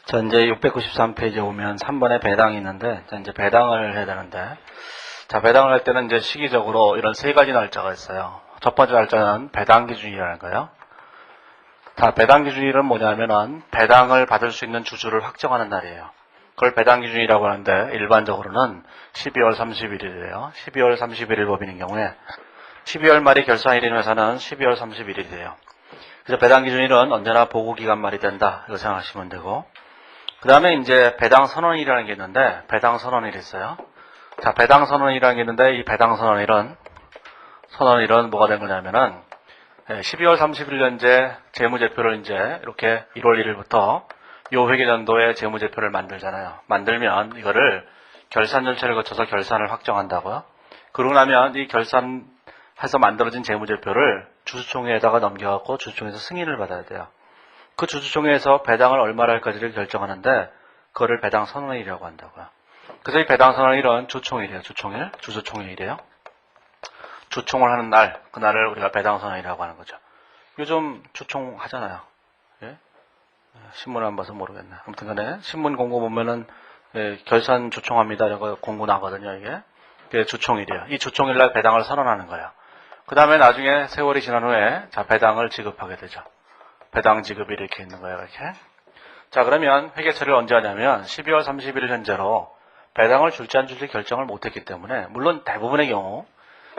자, 이제 693페이지에 오면 3번에 배당이 있는데, 자, 이제 배당을 해야 되는데, 자, 배당을 할 때는 이제 시기적으로 이런 세 가지 날짜가 있어요. 첫 번째 날짜는 배당 기준이라는 거예요. 자, 배당 기준일은 뭐냐면은, 배당을 받을 수 있는 주주를 확정하는 날이에요. 그걸 배당 기준이라고 하는데, 일반적으로는 12월 30일이래요. 12월 31일 법인인 경우에, 12월 말이 결산일인 회사는 12월 31일이래요. 그래서 배당 기준일은 언제나 보고기간 말이 된다. 이거 생각하시면 되고, 그 다음에 이제 배당 선언일이라는 게 있는데, 배당 선언일이 있어요. 자, 배당 선언일이라는 게 있는데, 이 배당 선언일은 뭐가 된 거냐면은, 12월 30일 현재 재무제표를 이제 이렇게 1월 1일부터 요 회계연도에 재무제표를 만들잖아요. 만들면 이거를 결산 절차를 거쳐서 결산을 확정한다고요. 그러고 나면 이 결산해서 만들어진 재무제표를 주주총회에다가 넘겨갖고 주주총회에서 승인을 받아야 돼요. 그 주주총회에서 배당을 얼마를 할까지를 결정하는데 그거를 배당 선언일이라고 한다고요. 그래서 이 배당 선언일은 주총일이에요. 주주총회일이에요. 주총을 하는 날, 그날을 우리가 배당 선언이라고 하는 거죠. 요즘 주총 하잖아요. 예? 신문 안 봐서 모르겠네. 아무튼 간에 신문 공고 보면은 결산 주총합니다. 이거 공고 나거든요, 이게. 그게 주총일이에요. 이 주총일 날 배당을 선언하는 거예요. 그 다음에 나중에 세월이 지난 후에 자, 배당을 지급하게 되죠. 배당 지급이 이렇게 있는 거예요, 이렇게. 자, 그러면 회계 처리를 언제 하냐면 12월 31일 현재로 배당을 줄지 안 줄지 결정을 못했기 때문에 물론 대부분의 경우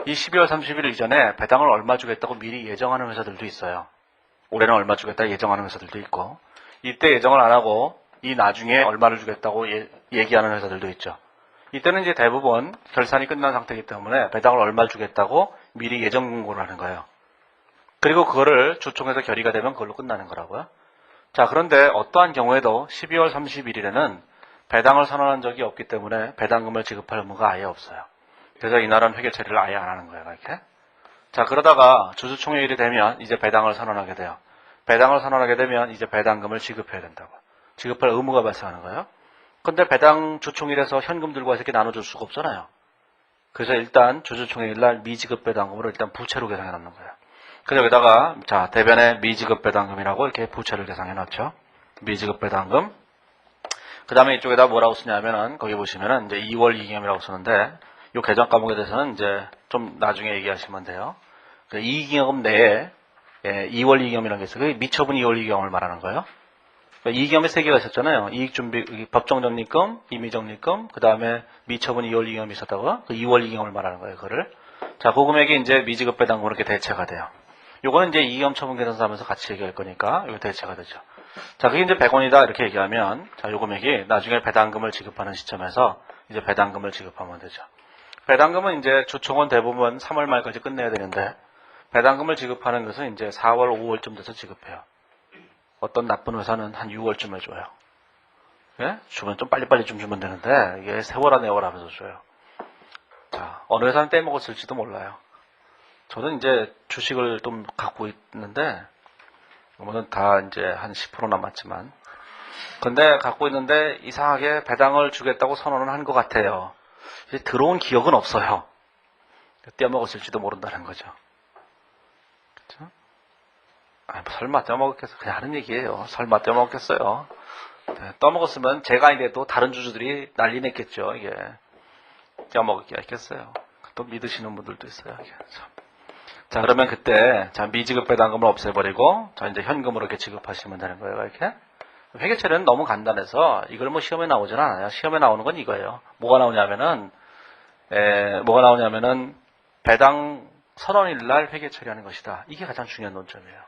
이 12월 30일 이전에 배당을 얼마 주겠다고 미리 예정하는 회사들도 있어요. 올해는 얼마 주겠다 예정하는 회사들도 있고 이때 예정을 안 하고 이 나중에 얼마를 주겠다고 얘기하는 회사들도 있죠. 이때는 이제 대부분 결산이 끝난 상태이기 때문에 배당을 얼마 주겠다고 미리 예정 공고를 하는 거예요. 그리고 그거를 주총에서 결의가 되면 그걸로 끝나는 거라고요. 자, 그런데 어떠한 경우에도 12월 31일에는 배당을 선언한 적이 없기 때문에 배당금을 지급할 의무가 아예 없어요. 그래서 이날은 회계 처리를 아예 안 하는 거예요, 이렇게. 자, 그러다가 주주총회일이 되면 이제 배당을 선언하게 돼요. 배당을 선언하게 되면 이제 배당금을 지급해야 된다고. 지급할 의무가 발생하는 거예요. 근데 배당 주총일에서 현금 들고 와서 이렇게 나눠줄 수가 없잖아요. 그래서 일단 주주총회일 날 미지급 배당금으로 일단 부채로 계산해 놓는 거예요. 그래서 여기다가 자, 대변에 미지급 배당금이라고 이렇게 부채를 계산해 놨죠. 미지급 배당금. 그 다음에 이쪽에다 뭐라고 쓰냐면은 거기 보시면은 이제 2월 이익잉여이라고 쓰는데 이 계정 과목에 대해서는 이제 좀 나중에 얘기하시면 돼요. 이익잉여금 내에 2월 이익잉여이라는 게 있어요. 그게 미처분 2월 이익잉여를 말하는 거예요. 그러니까 이익잉여이 세 개가 있었잖아요. 이익준비, 법정적립금, 임의적립금, 그 다음에 미처분 2월 이익잉여이 있었다고. 그 2월 이익잉여를 말하는 거예요. 그거를. 자, 그 금액이 이제 미지급 배당금으로 이렇게 대체가 돼요. 요거는 이제 이익잉여 처분 계산서 하면서 같이 얘기할 거니까 이거 대체가 되죠. 자, 그게 이제 100원이다 이렇게 얘기하면 자, 요 금액이 나중에 배당금을 지급하는 시점에서 이제 배당금을 지급하면 되죠. 배당금은 이제 주총은 대부분 3월 말까지 끝내야 되는데 배당금을 지급하는 것은 이제 4월, 5월쯤 돼서 지급해요. 어떤 나쁜 회사는 한 6월쯤에 줘요. 예? 주면 좀 빨리빨리 좀 주면 되는데 이게 세월아 내월아 하면서 줘요. 자, 어느 회사는 떼먹었을지도 몰라요. 저는 이제 주식을 좀 갖고 있는데 이거는 다 이제 한 10% 남았지만 근데 갖고 있는데 이상하게 배당을 주겠다고 선언을 한 것 같아요. 이제 들어온 기억은 없어요. 떼먹었을지도 모른다는 거죠. 그렇죠? 아, 설마 떼먹었겠어요? 그냥 하는 얘기예요. 설마 떼먹었겠어요? 네, 떠먹었으면 제가 아니래도 다른 주주들이 난리 냈겠죠. 이게 떼먹을 게 있겠어요. 또 믿으시는 분들도 있어요. 이게 참. 자, 그러면 그때 자, 미지급 배당금을 없애버리고 자, 이제 현금으로 이렇게 지급하시면 되는 거예요. 이렇게. 회계 처리는 너무 간단해서 이걸 뭐 시험에 나오진 않아요. 시험에 나오는 건 이거예요. 뭐가 나오냐면은 배당 선언일 날 회계 처리하는 것이다. 이게 가장 중요한 논점이에요.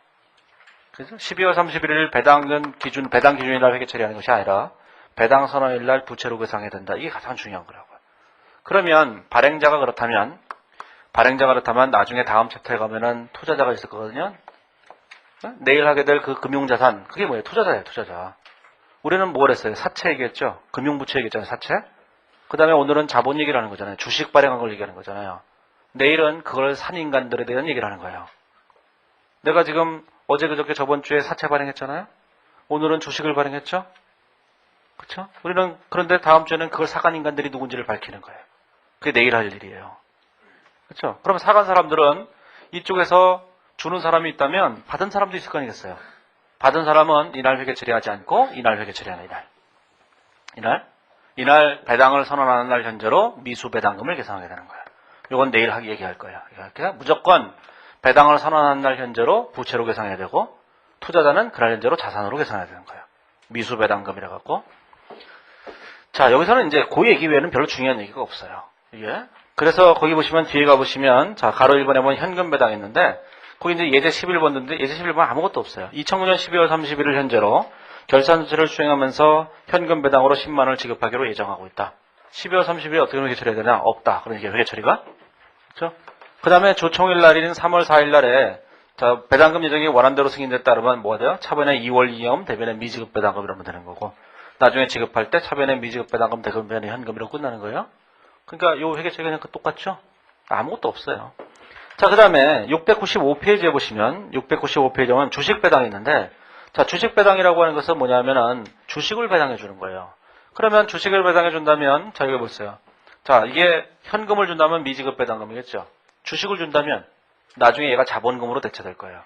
그래서 12월 31일 배당 기준일 날 회계 처리하는 것이 아니라 배당 선언일 날 부채로 계산해야 된다. 이게 가장 중요한 거라고요. 그러면 발행자가 그렇다면 나중에 다음 챕터에 가면은 투자자가 있을 거거든요. 내일 하게 될 그 금융자산, 그게 뭐예요? 투자자예요, 투자자. 우리는 뭘 했어요? 사채 얘기했죠? 금융부채 얘기했잖아요, 사채. 그 다음에 오늘은 자본 얘기를 하는 거잖아요. 주식 발행한 걸 얘기하는 거잖아요. 내일은 그걸 산 인간들에 대한 얘기를 하는 거예요. 내가 지금 어제 그저께 저번 주에 사채 발행했잖아요? 오늘은 주식을 발행했죠? 그렇죠? 우리는 그런데 다음 주에는 그걸 사간 인간들이 누군지를 밝히는 거예요. 그게 내일 할 일이에요. 그렇죠? 그럼 사간 사람들은 이쪽에서 주는 사람이 있다면 받은 사람도 있을 거 아니겠어요? 받은 사람은 이날 회계 처리하지 않고 이날 회계 처리하는 이날 배당을 선언하는 날 현재로 미수 배당금을 계산하게 되는 거예요. 이건 내일 얘기할 거예요. 그러니까 무조건 배당을 선언하는 날 현재로 부채로 계산해야 되고 투자자는 그날 현재로 자산으로 계산해야 되는 거예요. 미수 배당금이라 갖고. 자, 여기서는 이제 그 얘기 외에는 별로 중요한 얘기가 없어요. 이게. 그래서 거기 보시면 뒤에 가보시면 자, 가로 1번에 보면 현금 배당이 있는데 거기 이제 예제 11번인데 예제 11번 아무것도 없어요. 2009년 12월 31일 현재로 결산 조치를 수행하면서 현금 배당으로 10만 원을 지급하기로 예정하고 있다. 12월 30일에 어떻게 회계 처리해야 되나? 없다. 그러니까 회계 처리가. 그렇죠? 그 다음에 조총일 날인 3월 4일 날에 자, 배당금 예정이 원안대로 승인됐다 그러면 뭐가 돼요? 차변에 2월 이염 대변에 미지급 배당금 이러면 되는 거고 나중에 지급할 때 차변에 미지급 배당금 대변에 현금으로 끝나는 거예요. 그러니까 요 회계 처리가 그냥 똑같죠? 아무것도 없어요. 자, 그 다음에 695페이지에 보시면 695페이지에 보면 주식 배당이 있는데 자, 주식 배당이라고 하는 것은 뭐냐면은 주식을 배당해 주는 거예요. 그러면 주식을 배당해 준다면 자, 여기 보세요. 자, 이게 현금을 준다면 미지급 배당금이겠죠. 주식을 준다면 나중에 얘가 자본금으로 대체될 거예요.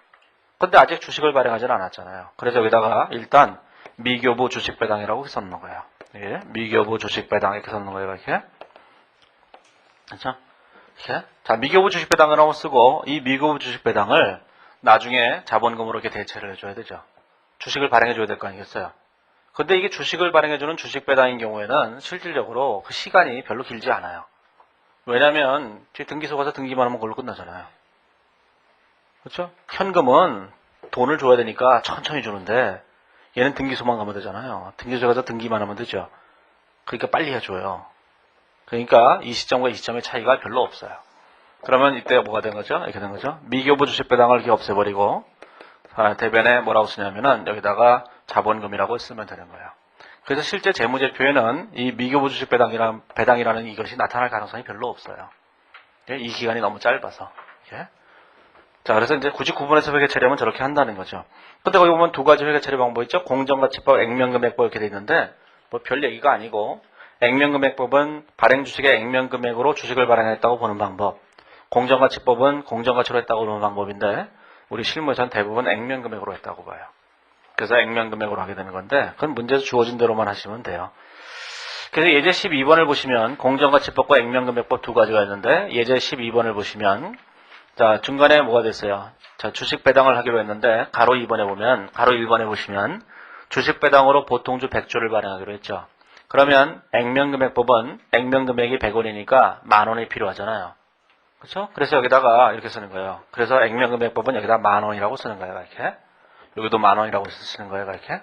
근데 아직 주식을 발행하지는 않았잖아요. 그래서 여기다가 일단 미교부 주식 배당이라고 써놓는 거예요. 예, 미교부 주식 배당 이렇게 써놓는 거예요. 이렇게. 그렇죠? 이렇게. 자, 미교부 주식 배당이라고 쓰고 이 미교부 주식 배당을 나중에 자본금으로 이렇게 대체를 해줘야 되죠. 주식을 발행해줘야 될 거 아니겠어요? 근데 이게 주식을 발행해주는 주식 배당인 경우에는 실질적으로 그 시간이 별로 길지 않아요. 왜냐면 등기소 가서 등기만 하면 그걸로 끝나잖아요. 그렇죠? 현금은 돈을 줘야 되니까 천천히 주는데 얘는 등기소만 가면 되잖아요. 등기소에 가서 등기만 하면 되죠. 그러니까 빨리 해줘요. 그러니까 이 시점과 이 시점의 차이가 별로 없어요. 그러면 이때 뭐가 된 거죠? 이렇게 된 거죠. 미교부 주식 배당을 이렇게 없애버리고 대변에 뭐라고 쓰냐면은 여기다가 자본금이라고 쓰면 되는 거예요. 그래서 실제 재무제표에는 이 미교부 주식 배당이라는 이것이 나타날 가능성이 별로 없어요. 이 기간이 너무 짧아서. 예? 자, 그래서 이제 굳이 구분해서 회계 처리하면 저렇게 한다는 거죠. 근데 거기 보면 두 가지 회계 처리 방법이 있죠. 공정가치법, 액면금액법 이렇게 돼 있는데 뭐 별 얘기가 아니고 액면금액법은 발행 주식의 액면금액으로 주식을 발행했다고 보는 방법. 공정가치법은 공정가치로 했다고 보는 방법인데 우리 실무에서는 대부분 액면금액으로 했다고 봐요. 그래서 액면금액으로 하게 되는 건데 그건 문제에서 주어진 대로만 하시면 돼요. 그래서 예제 12번을 보시면 공정가치법과 액면금액법 두 가지가 있는데 예제 12번을 보시면 자, 중간에 뭐가 됐어요? 자, 주식 배당을 하기로 했는데 가로 2번에 보면 가로 1번에 보시면 주식 배당으로 보통주 100주를 발행하기로 했죠. 그러면 액면금액법은 액면금액이 100원이니까 10,000원이 필요하잖아요. 그렇죠? 그래서 여기다가 이렇게 쓰는 거예요. 그래서 액면금액법은 여기다 10,000원이라고 쓰는 거예요. 이렇게. 여기도 10,000원이라고 쓰는 거예요. 이렇게.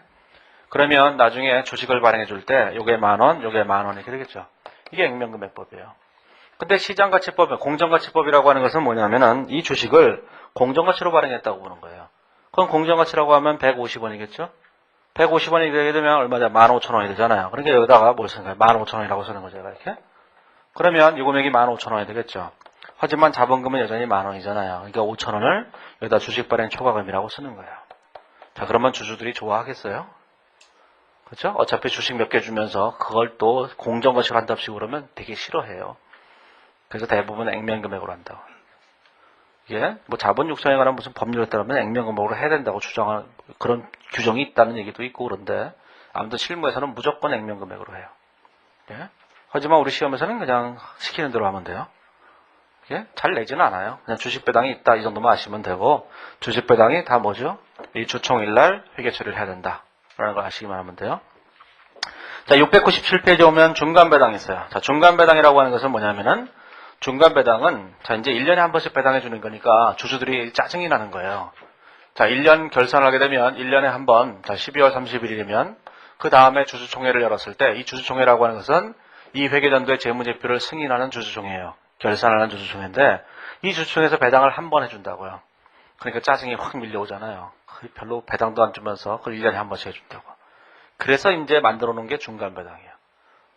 그러면 나중에 주식을 발행해 줄 때 요게 10,000원, 요게 10,000원 이렇게 되겠죠. 이게 액면금액법이에요. 근데 시장가치법, 공정가치법이라고 하는 것은 뭐냐면은 이 주식을 공정가치로 발행했다고 보는 거예요. 그럼 공정가치라고 하면 150원이겠죠? 150원이 되게 되면 얼마냐? 15,000원이 되잖아요. 그러니까 여기다가 뭘 쓰는 거예요? 15,000원이라고 쓰는 거죠. 이렇게. 그러면 이 금액이 15,000원이 되겠죠. 하지만 자본금은 여전히 10,000원이잖아요. 그러니까 5,000원을 여기다 주식 발행 초과금이라고 쓰는 거예요. 자, 그러면 주주들이 좋아하겠어요? 그렇죠? 어차피 주식 몇 개 주면서 그걸 또 공정가치로 한답시고 그러면 되게 싫어해요. 그래서 대부분 액면금액으로 한다고. 이게 뭐 자본 육성에 관한 무슨 법률에 따르면 액면금액으로 해야 된다고 주장하는 그런 규정이 있다는 얘기도 있고 그런데 아무튼 실무에서는 무조건 액면금액으로 해요. 예? 하지만 우리 시험에서는 그냥 시키는 대로 하면 돼요. 예? 잘 내지는 않아요. 그냥 주식 배당이 있다 이 정도만 아시면 되고 주식 배당이 다 뭐죠? 이 주총일날 회계 처리를 해야 된다. 라는 걸 아시기만 하면 돼요. 자, 697페이지에 오면 중간 배당이 있어요. 자, 중간 배당이라고 하는 것은 뭐냐면은 중간 배당은 자 이제 1년에 한 번씩 배당해 주는 거니까 주주들이 짜증이 나는 거예요. 자, 1년 결산을 하게 되면 1년에 한 번, 자 12월 31일이면 그 다음에 주주총회를 열었을 때 이 주주총회라고 하는 것은 이 회계연도의 재무제표를 승인하는 주주총회예요. 결산하는 주주총회인데 이 주주총회에서 배당을 한 번 해준다고요. 그러니까 짜증이 확 밀려오잖아요. 별로 배당도 안 주면서 그걸 1년에 한 번씩 해준다고. 그래서 이제 만들어 놓은 게 중간 배당이에요.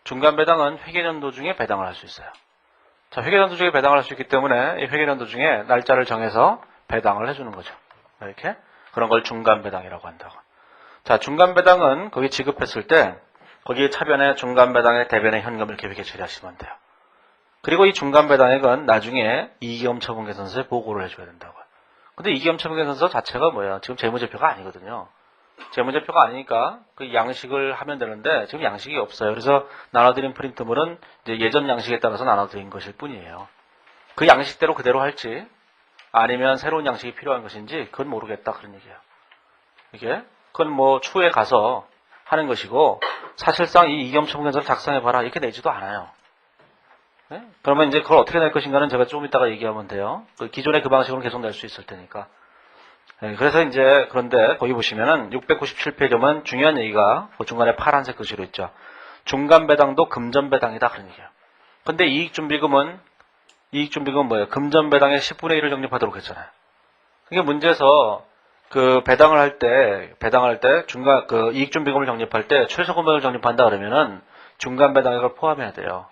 중간 배당은 회계연도 중에 배당을 할 수 있어요. 자, 회계연도 중에 배당을 할 수 있기 때문에 이 회계연도 중에 날짜를 정해서 배당을 해주는 거죠. 이렇게 그런 걸 중간 배당이라고 한다고. 자, 중간 배당은 거기 지급했을 때 거기 차변에 중간 배당의 대변의 현금을 계획에 처리하시면 돼요. 그리고 이 중간 배당액은 나중에 이기금 처분계산서에 보고를 해줘야 된다고요. 근데 이기금 처분계산서 자체가 뭐예요? 지금 재무제표가 아니거든요. 재무제표가 아니니까 그 양식을 하면 되는데 지금 양식이 없어요. 그래서 나눠드린 프린트물은 이제 예전 양식에 따라서 나눠드린 것일 뿐이에요. 그 양식대로 그대로 할지 아니면 새로운 양식이 필요한 것인지 그건 모르겠다 그런 얘기예요. 이게 그건 뭐 추후에 가서 하는 것이고 사실상 이 이경청구서를 작성해봐라 이렇게 내지도 않아요. 네? 그러면 이제 그걸 어떻게 낼 것인가는 제가 조금 이따가 얘기하면 돼요. 그 기존의 그 방식으로 계속 낼 수 있을 테니까. 네, 그래서 이제 그런데 거기 보시면은 697페이지 보면 중요한 얘기가 그 중간에 파란색 글씨로 있죠. 중간 배당도 금전 배당이다 그런 얘기예요. 근데 이익준비금은 뭐예요? 금전 배당의 10분의 1을 적립하도록 했잖아요. 이게 문제에서 그 배당을 할 때 중간 그 이익준비금을 적립할 때 최소 금액을 적립한다 그러면은 중간 배당액을 포함해야 돼요.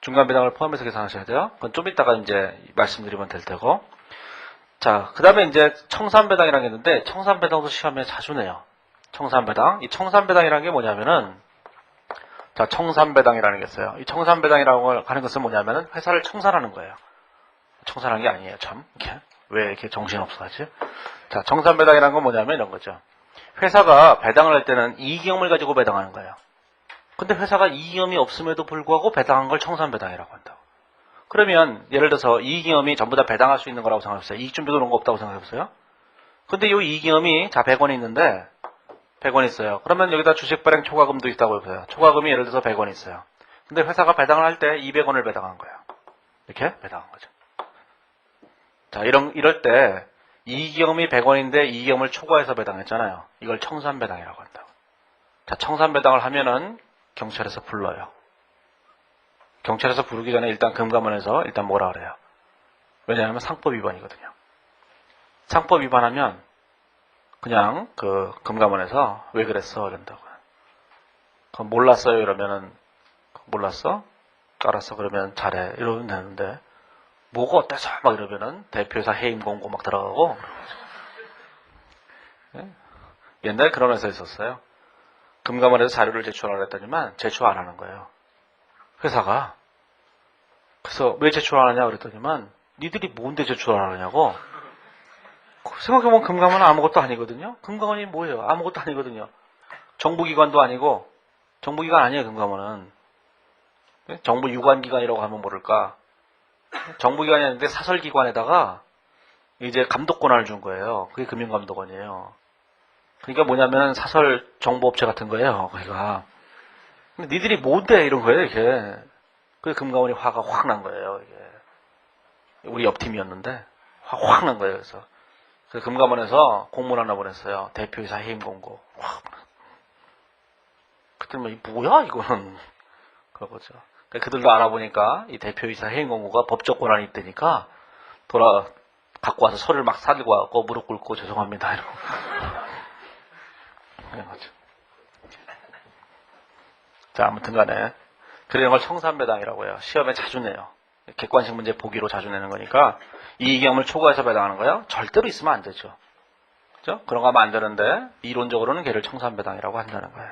중간 배당을 포함해서 계산하셔야 돼요. 그건 좀 이따가 이제 말씀드리면 될 테고. 자, 그 다음에 이제 청산배당이라는 게 있는데, 청산배당도 시험에 자주 내요. 청산배당. 이 청산배당이라는 게 뭐냐면은, 자, 청산배당이라는 게 있어요. 이 청산배당이라고 하는 것은 뭐냐면은, 회사를 청산하는 거예요. 청산하는 게 아니에요, 참. 왜 이렇게 정신없어 하지? 자, 청산배당이라는 건 뭐냐면 이런 거죠. 회사가 배당을 할 때는 이익이익을 가지고 배당하는 거예요. 근데 회사가 이익이익이 없음에도 불구하고 배당한 걸 청산배당이라고 한다고. 그러면 예를 들어서 이익이익이 전부 다 배당할 수 있는 거라고 생각해보세요. 이익준비도 그런 거 없다고 생각해보세요. 근데 이 이익이익이 자 100원이 있는데 100원 있어요. 그러면 여기다 주식 발행 초과금도 있다고 해보세요. 초과금이 예를 들어서 100원 있어요. 근데 회사가 배당을 할 때 200원을 배당한 거예요. 이렇게 배당한 거죠. 자, 이럴 때 이익이익이 100원인데 이익이익을 초과해서 배당했잖아요. 이걸 청산배당이라고 한다고. 자, 청산배당을 하면은 경찰에서 불러요. 경찰에서 부르기 전에 일단 금감원에서 일단 뭐라 그래요? 왜냐하면 상법 위반이거든요. 상법 위반하면 그냥 그 금감원에서 왜 그랬어? 이런다고요. 그럼 몰랐어요? 이러면은 몰랐어? 알았어. 그러면 잘해. 이러면 되는데 뭐가 어때서? 막 이러면은 대표이사 해임 공고 막 들어가고. 네? 옛날에 그런 회사 있었어요. 금감원에서 자료를 제출하라 했더니만 제출 안 하는 거예요. 회사가. 그래서 왜 제출 안 하냐 그랬더니만 니들이 뭔데 제출 안 하냐고. 생각해보면 금감원은 아무것도 아니거든요. 금감원이 뭐예요? 아무것도 아니거든요. 정부기관도 아니고 정부기관 아니에요. 금감원은. 정부 유관기관이라고 하면 모를까. 정부기관이 아닌데 사설기관에다가 이제 감독 권한을 준 거예요. 그게 금융감독원이에요. 그러니까 뭐냐면 사설 정보업체 같은 거예요. 그러니까 근데 니들이 뭔데 이런 거예요. 이게. 그 금감원이 화가 확 난 거예요. 이게. 우리 옆팀이었는데 확 난 거예요. 그래서 금감원에서 공문 하나 보냈어요. 대표이사 해임 공고. 그때 뭐 뭐야 이거는 그거죠. 그들도 알아보니까 이 대표이사 해임 공고가 법적 권한이 있다니까 갖고 와서 서류를 막 사들고 와서 무릎 꿇고 죄송합니다 이러고. 그런 거죠. 자, 아무튼간에 그런 걸 청산배당이라고 해요. 시험에 자주 내요. 객관식 문제 보기로 자주 내는 거니까 이익이익을 초과해서 배당하는 거예요. 절대로 있으면 안 되죠. 그죠? 그런 거 하면 안 되는데 이론적으로는 걔를 청산배당이라고 한다는 거예요.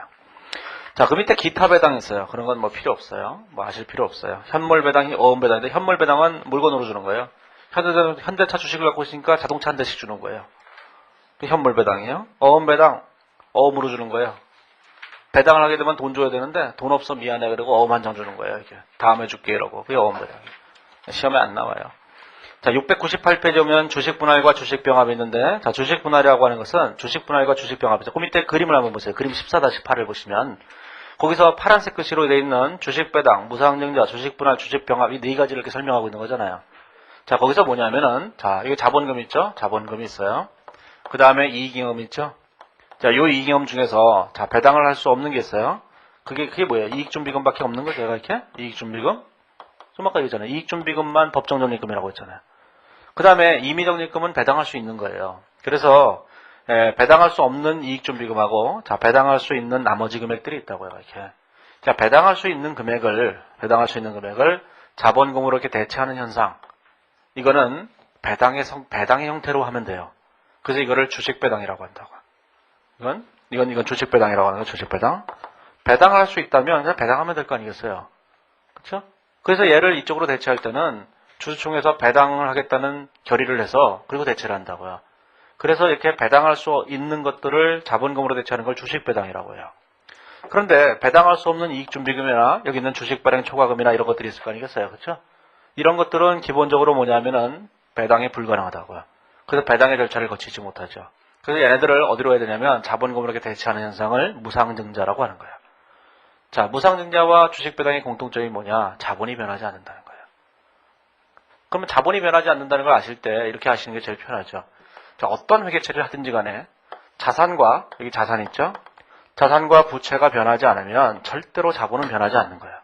자, 그 밑에 기타 배당 있어요. 그런 건 뭐 필요 없어요. 뭐 아실 필요 없어요. 현물배당이 어음배당인데 현물배당은 물건으로 주는 거예요. 현대차 주식을 갖고 있으니까 자동차 한 대씩 주는 거예요. 현물배당이에요. 어음배당 어음으로 주는 거예요. 배당을 하게 되면 돈 줘야 되는데 돈 없어 미안해 그러고 어음 한 장 주는 거예요. 이렇게 다음에 줄게 이러고. 그게 어음배당이에요. 시험에 안 나와요. 자, 698페이지 오면 주식분할과 주식병합이 있는데, 자, 주식분할이라고 하는 것은 주식분할과 주식병합이죠. 그 밑에 그림을 한번 보세요. 그림 14-8을 보시면 거기서 파란색 글씨로 되어 있는 주식배당, 무상증자, 주식분할, 주식병합 이 네 가지를 이렇게 설명하고 있는 거잖아요. 자, 거기서 뭐냐면은 자, 이게 자본금 있죠? 자본금이 있어요. 그 다음에 이익잉여금 있죠? 자, 요 이익잉여금 중에서 자, 배당을 할 수 없는 게 있어요. 그게 뭐예요? 이익준비금밖에 없는 거죠, 제가 이렇게? 이익준비금? 좀 아까 얘기했잖아요. 이익준비금만 법정적립금이라고 했잖아요. 그 다음에 임의적립금은 배당할 수 있는 거예요. 그래서 배당할 수 없는 이익준비금하고 자, 배당할 수 있는 나머지 금액들이 있다고요. 이렇게. 자, 배당할 수 있는 금액을 자본금으로 이렇게 대체하는 현상. 이거는 배당의 형태로 하면 돼요. 그래서 이거를 주식배당이라고 한다고. 이건 주식배당이라고 하는 거예요. 주식배당. 배당을 할 수 있다면 그냥 배당하면 될 거 아니겠어요. 그렇죠? 그래서 얘를 이쪽으로 대체할 때는 주주총회에서 배당을 하겠다는 결의를 해서 그리고 대체를 한다고요. 그래서 이렇게 배당할 수 있는 것들을 자본금으로 대체하는 걸 주식배당이라고 해요. 그런데 배당할 수 없는 이익준비금이나 여기 있는 주식발행 초과금이나 이런 것들이 있을 거 아니겠어요. 그렇죠? 이런 것들은 기본적으로 뭐냐면은 배당이 불가능하다고요. 그래서 배당의 절차를 거치지 못하죠. 그래서 얘네들을 어디로 해야 되냐면 자본금으로 이렇게 대체하는 현상을 무상증자라고 하는 거예요. 자, 무상증자와 주식배당의 공통점이 뭐냐? 자본이 변하지 않는다는 거예요. 그러면 자본이 변하지 않는다는 걸 아실 때 이렇게 하시는 게 제일 편하죠. 자, 어떤 회계처리를 하든지 간에 자산과, 여기 자산 있죠? 자산과 부채가 변하지 않으면 절대로 자본은 변하지 않는 거예요.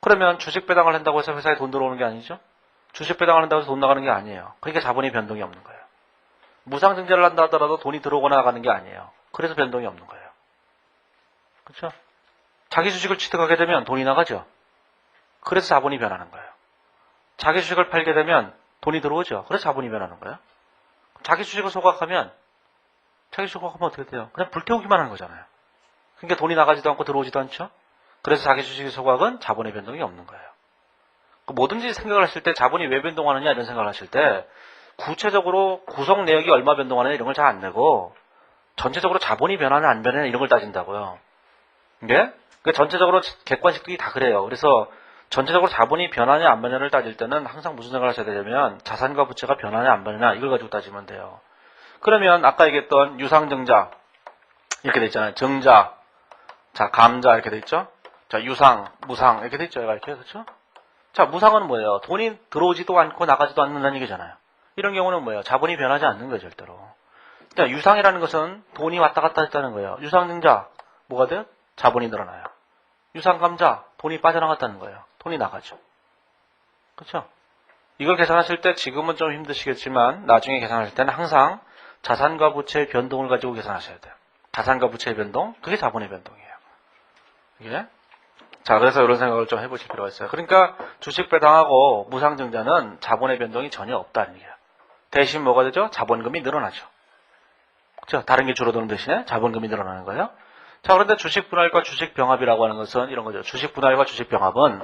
그러면 주식배당을 한다고 해서 회사에 돈 들어오는 게 아니죠? 주식배당을 한다고 해서 돈 나가는 게 아니에요. 그러니까 자본이 변동이 없는 거예요. 무상증자를 한다 하더라도 돈이 들어오거나 나가는 게 아니에요. 그래서 변동이 없는 거예요. 그렇죠? 자기 주식을 취득하게 되면 돈이 나가죠. 그래서 자본이 변하는 거예요. 자기 주식을 팔게 되면 돈이 들어오죠. 그래서 자본이 변하는 거예요. 자기 주식을 소각하면 어떻게 돼요? 그냥 불태우기만 하는 거잖아요. 그러니까 돈이 나가지도 않고 들어오지도 않죠. 그래서 자기 주식의 소각은 자본의 변동이 없는 거예요. 뭐든지 생각을 하실 때 자본이 왜 변동하느냐 이런 생각을 하실 때 구체적으로 구성 내역이 얼마 변동하느냐 이런 걸 잘 안 내고 전체적으로 자본이 변하냐 안 변하냐 이런 걸 따진다고요. 이게 그러니까 전체적으로 객관식들이 다 그래요. 그래서 전체적으로 자본이 변하냐 안 변하냐를 따질 때는 항상 무슨 생각을 하셔야 되냐면 자산과 부채가 변하냐 안 변하냐 이걸 가지고 따지면 돼요. 그러면 아까 얘기했던 유상증자 이렇게 돼 있잖아요. 증자, 자 감자 이렇게 돼 있죠. 자 유상, 무상 이렇게 돼 있죠. 이렇게 그렇죠? 자 무상은 뭐예요? 돈이 들어오지도 않고 나가지도 않는다는 얘기잖아요. 이런 경우는 뭐예요? 자본이 변하지 않는 거예요, 절대로. 자, 유상이라는 것은 돈이 왔다 갔다 했다는 거예요. 유상증자 뭐가 돼요? 자본이 늘어나요. 유상감자 돈이 빠져나갔다는 거예요. 돈이 나가죠. 그렇죠? 이걸 계산하실 때 지금은 좀 힘드시겠지만 나중에 계산하실 때는 항상 자산과 부채의 변동을 가지고 계산하셔야 돼요. 자산과 부채의 변동, 그게 자본의 변동이에요. 이게? 자, 그래서 이런 생각을 좀 해보실 필요가 있어요. 그러니까 주식 배당하고 무상증자는 자본의 변동이 전혀 없다는 얘기예요. 대신 뭐가 되죠? 자본금이 늘어나죠. 그렇죠? 다른 게 줄어드는 대신에 자본금이 늘어나는 거예요. 자, 그런데 주식 분할과 주식 병합이라고 하는 것은 이런 거죠. 주식 분할과 주식 병합은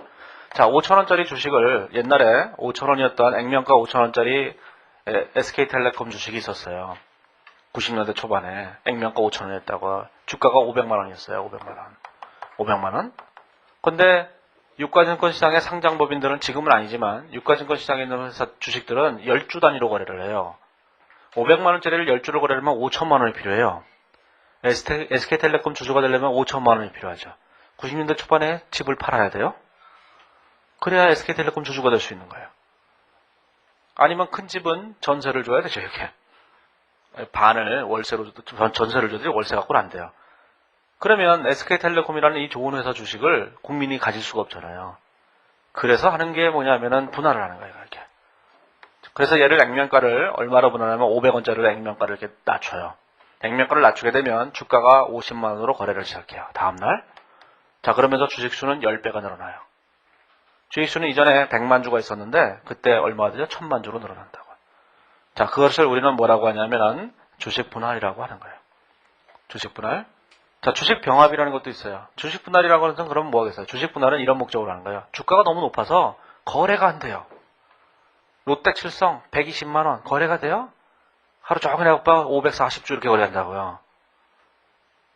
자, 5,000원짜리 주식을 옛날에 5,000원이었던 액면가 5,000원짜리 SK텔레콤 주식이 있었어요. 90년대 초반에 액면가 5,000원이었다고 주가가 500만 원이었어요. 500만 원. 500만 원? 근데 유가증권 시장의 상장법인들은 지금은 아니지만 유가증권 시장에 있는 회사 주식들은 10주 단위로 거래를 해요. 500만 원짜리를 10주를 거래하려면 5천만 원이 필요해요. SK텔레콤 주주가 되려면 5천만 원이 필요하죠. 90년대 초반에 집을 팔아야 돼요. 그래야 SK텔레콤 주주가 될 수 있는 거예요. 아니면 큰 집은 전세를 줘야 되죠. 이렇게 반을 월세로 전세를 줘도 월세 갖고는 안 돼요. 그러면 SK텔레콤이라는 이 좋은 회사 주식을 국민이 가질 수가 없잖아요. 그래서 하는 게 뭐냐면은 분할을 하는 거예요. 이렇게. 그래서 얘를 액면가를 얼마로 분할하면 500원짜리로 액면가를 이렇게 낮춰요. 액면가를 낮추게 되면 주가가 50만 원으로 거래를 시작해요. 다음날. 자, 그러면서 주식수는 10배가 늘어나요. 주식수는 이전에 100만 주가 있었는데 그때 얼마가 되죠? 1000만 주로 늘어난다고. 자, 그것을 우리는 뭐라고 하냐면은 주식 분할이라고 하는 거예요. 주식 분할. 자, 주식 병합이라는 것도 있어요. 주식 분할이라고 하는 것은 그러면 뭐 하겠어요? 주식 분할은 이런 목적으로 하는 거예요. 주가가 너무 높아서 거래가 안 돼요. 롯데칠성 120만 원 거래가 돼요? 하루 종일 해봐 540주 이렇게 거래한다고요.